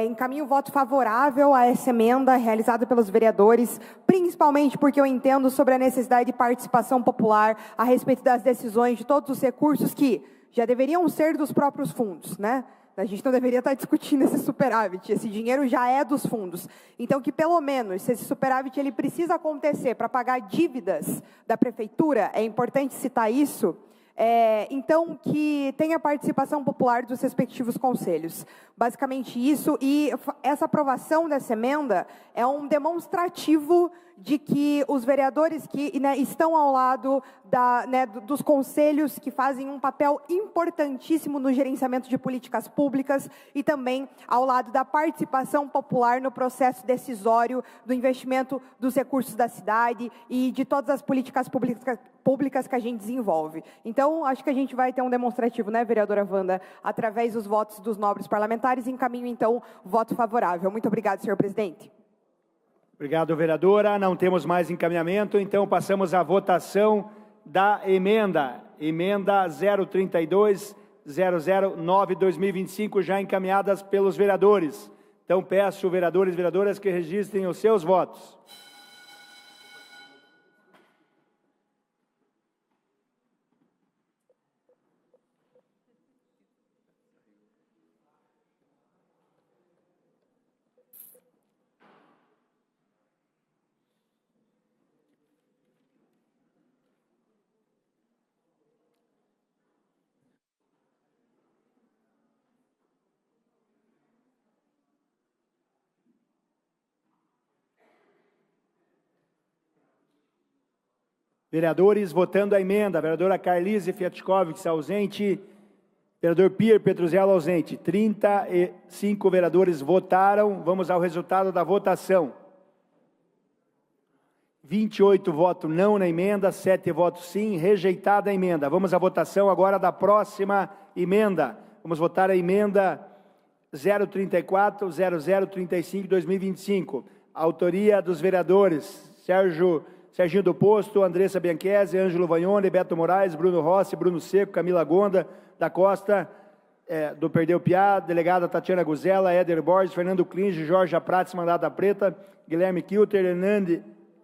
Encaminho o voto favorável a essa emenda realizada pelos vereadores, principalmente porque eu entendo sobre a necessidade de participação popular a respeito das decisões de todos os recursos que já deveriam ser dos próprios fundos, né? A gente não deveria estar discutindo esse superávit, esse dinheiro já é dos fundos. Então, que pelo menos, se esse superávit ele precisa acontecer para pagar dívidas da prefeitura, é importante citar isso, então, que tenha participação popular dos respectivos conselhos. Basicamente isso, e essa aprovação dessa emenda é um demonstrativo de que os vereadores que estão ao lado dos conselhos, que fazem um papel importantíssimo no gerenciamento de políticas públicas e também ao lado da participação popular no processo decisório do investimento dos recursos da cidade e de todas as políticas públicas que a gente desenvolve. Então, acho que a gente vai ter um demonstrativo, né, vereadora Wanda, através dos votos dos nobres parlamentares. Encaminho, então, voto favorável. Muito obrigada, senhor presidente. Obrigado, vereadora. Não temos mais encaminhamento, então passamos à votação da emenda. Emenda 032-009-2025, já encaminhadas pelos vereadores. Então, peço, vereadores e vereadoras, que registrem os seus votos. Vereadores votando a emenda. Vereadora Carlise Fiatkovics ausente. Vereador Pierre Petruzzello ausente. 35 vereadores votaram. Vamos ao resultado da votação. 28 votos não na emenda, 7 votos sim. Rejeitada a emenda. Vamos à votação agora da próxima emenda. Vamos votar a emenda 034-0035-2025. Autoria dos vereadores Serginho do Posto, Andressa Bianchese, Ângelo Vagnoni, Beto Moraes, Bruno Rossi, Bruno Seco, Camila Gonda da Costa, do Perdeu Piá, delegada Tatiana Guzella, Éder Borges, Fernando Klinge, Jorge Prates, Mandada Preta, Guilherme Kilter,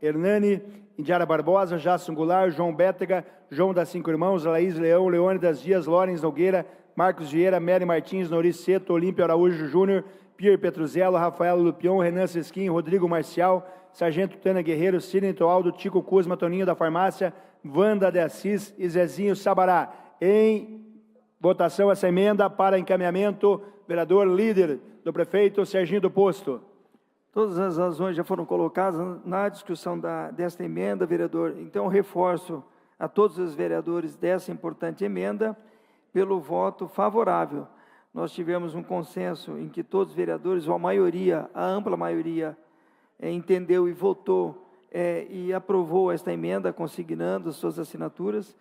Hernani, Indiara Barbosa, Jasson Goulart, João Bétega, João das Cinco Irmãos, Laís Leão, Leônidas Dias, Lorenz Nogueira, Marcos Vieira, Mary Martins, Noriz Seto, Olímpio Araújo Júnior, Pierre Petruzzello, Rafael Lupion, Renan Sesquim, Rodrigo Marcial, Sargento Tana Guerreiro, Cine Toaldo, Tico Cusma, Toninho da Farmácia, Wanda de Assis e Zezinho Sabará. Em votação essa emenda para encaminhamento. Vereador líder do prefeito Serginho do Posto. Todas as razões já foram colocadas na discussão desta emenda, vereador. Então, reforço a todos os vereadores dessa importante emenda pelo voto favorável. Nós tivemos um consenso em que todos os vereadores, ou a maioria, a ampla maioria, entendeu e votou e aprovou esta emenda, consignando as suas assinaturas.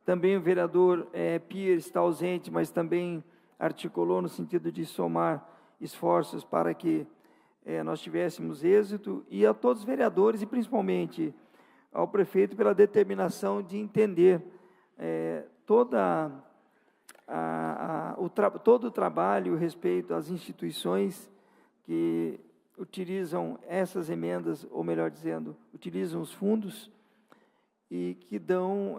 Também o vereador Pierre está ausente, mas também articulou no sentido de somar esforços para que nós tivéssemos êxito, e a todos os vereadores, e principalmente ao prefeito, pela determinação de entender todo o trabalho, respeito às instituições que utilizam essas emendas, ou melhor dizendo, utilizam os fundos, e que dão,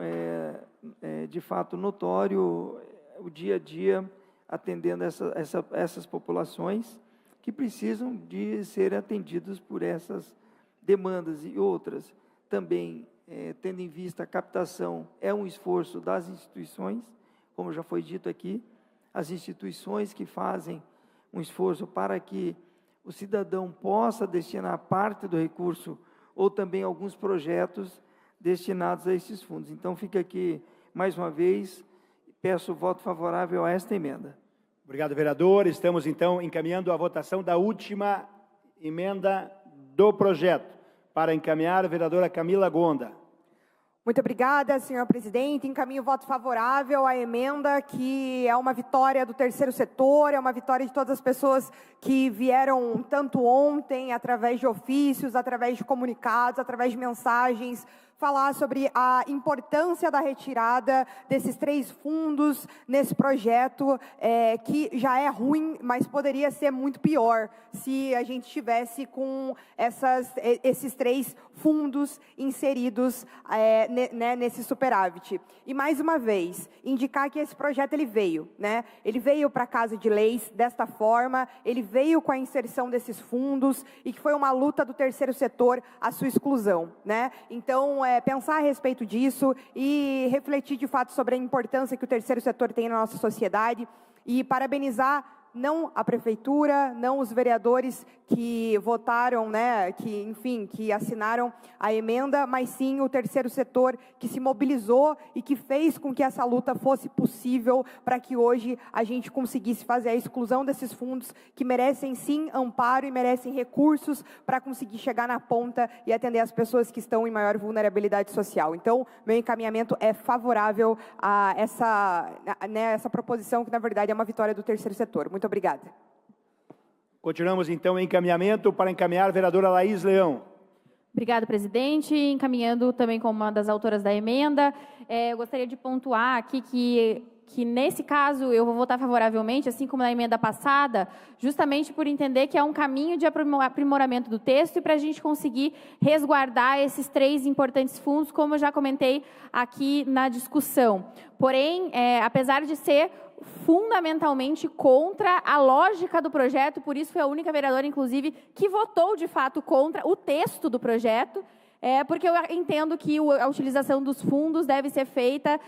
de fato, notório o dia a dia, atendendo essas populações que precisam de ser atendidas por essas demandas e outras. Também, tendo em vista a captação, é um esforço das instituições, como já foi dito aqui, as instituições que fazem um esforço para que o cidadão possa destinar parte do recurso ou também alguns projetos destinados a esses fundos. Então, fica aqui, mais uma vez, peço o voto favorável a esta emenda. Obrigado, vereador. Estamos, então, encaminhando a votação da última emenda do projeto. Para encaminhar, a vereadora Camila Gonda. Muito obrigada, senhor presidente. Encaminho voto favorável à emenda, que é uma vitória do terceiro setor, é uma vitória de todas as pessoas que vieram tanto ontem, através de ofícios, através de comunicados, através de mensagens, falar sobre a importância da retirada desses 3 fundos nesse projeto, que já é ruim, mas poderia ser muito pior se a gente tivesse com esses 3 fundos inseridos nesse superávit. E, mais uma vez, indicar que esse projeto ele veio para a Casa de Leis desta forma, ele veio com a inserção desses fundos e que foi uma luta do terceiro setor a sua exclusão. Então, pensar a respeito disso e refletir de fato sobre a importância que o terceiro setor tem na nossa sociedade e parabenizar não a prefeitura, não os vereadores que votaram, que assinaram a emenda, mas sim o terceiro setor que se mobilizou e que fez com que essa luta fosse possível para que hoje a gente conseguisse fazer a exclusão desses fundos que merecem sim amparo e merecem recursos para conseguir chegar na ponta e atender as pessoas que estão em maior vulnerabilidade social. Então, meu encaminhamento é favorável a essa proposição que, na verdade, é uma vitória do terceiro setor. Muito obrigada. Continuamos, então, em encaminhamento. Para encaminhar, a vereadora Laís Leão. Obrigada, presidente. Encaminhando também como uma das autoras da emenda, eu gostaria de pontuar aqui que nesse caso eu vou votar favoravelmente, assim como na emenda passada, justamente por entender que é um caminho de aprimoramento do texto e para a gente conseguir resguardar esses 3 importantes fundos, como eu já comentei aqui na discussão. Porém, apesar de ser fundamentalmente contra a lógica do projeto, por isso foi a única vereadora, inclusive, que votou, de fato, contra o texto do projeto, porque eu entendo que a utilização dos fundos deve ser feita,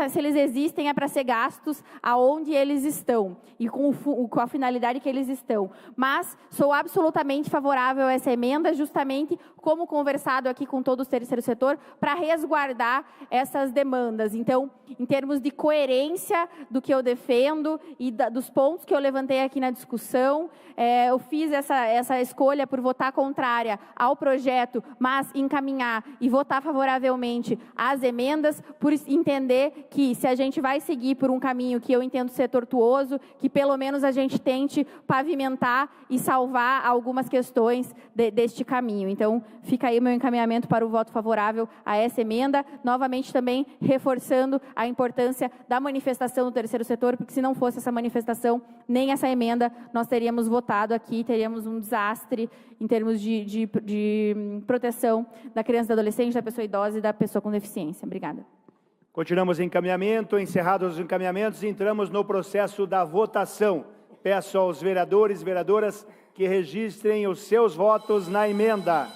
se eles existem, é para ser gastos aonde eles estão, e com a finalidade que eles estão. Mas sou absolutamente favorável a essa emenda, justamente como conversado aqui com todo o terceiro setor, para resguardar essas demandas. Então, em termos de coerência do que eu defendo e dos pontos que eu levantei aqui na discussão, eu fiz essa escolha por votar contrária ao projeto, mas encaminhar e votar favoravelmente às emendas, por entender que se a gente vai seguir por um caminho que eu entendo ser tortuoso, que pelo menos a gente tente pavimentar e salvar algumas questões deste caminho. Então, fica aí o meu encaminhamento para o voto favorável a essa emenda, novamente também reforçando a importância da manifestação do terceiro setor, porque se não fosse essa manifestação, nem essa emenda, nós teríamos votado aqui, teríamos um desastre em termos de proteção da criança, do adolescente, da pessoa idosa e da pessoa com deficiência. Obrigada. Continuamos em encaminhamento. Encerrados os encaminhamentos, entramos no processo da votação. Peço aos vereadores e vereadoras que registrem os seus votos na emenda.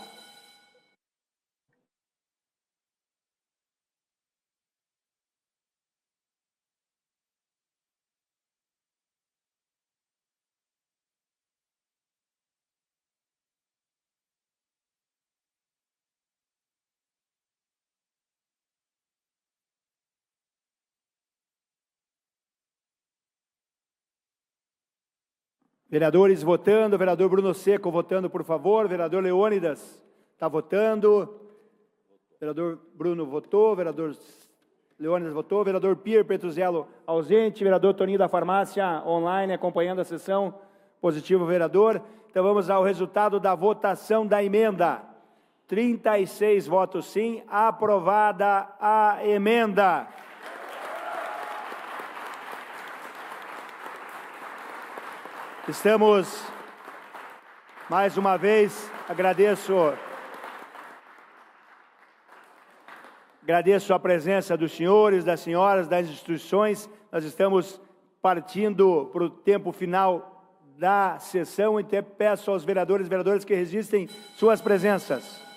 Vereadores votando, vereador Bruno Seco votando, por favor. Vereador Leônidas está votando. Vereador Bruno votou, vereador Leônidas votou, vereador Pierre Petruzzello ausente, vereador Toninho da Farmácia online acompanhando a sessão. Positivo, vereador. Então vamos ao resultado da votação da emenda. 36 votos sim, aprovada a emenda. Estamos, mais uma vez, agradeço a presença dos senhores, das senhoras, das instituições. Nós estamos partindo para o tempo final da sessão, então peço aos vereadores e vereadoras que registrem suas presenças.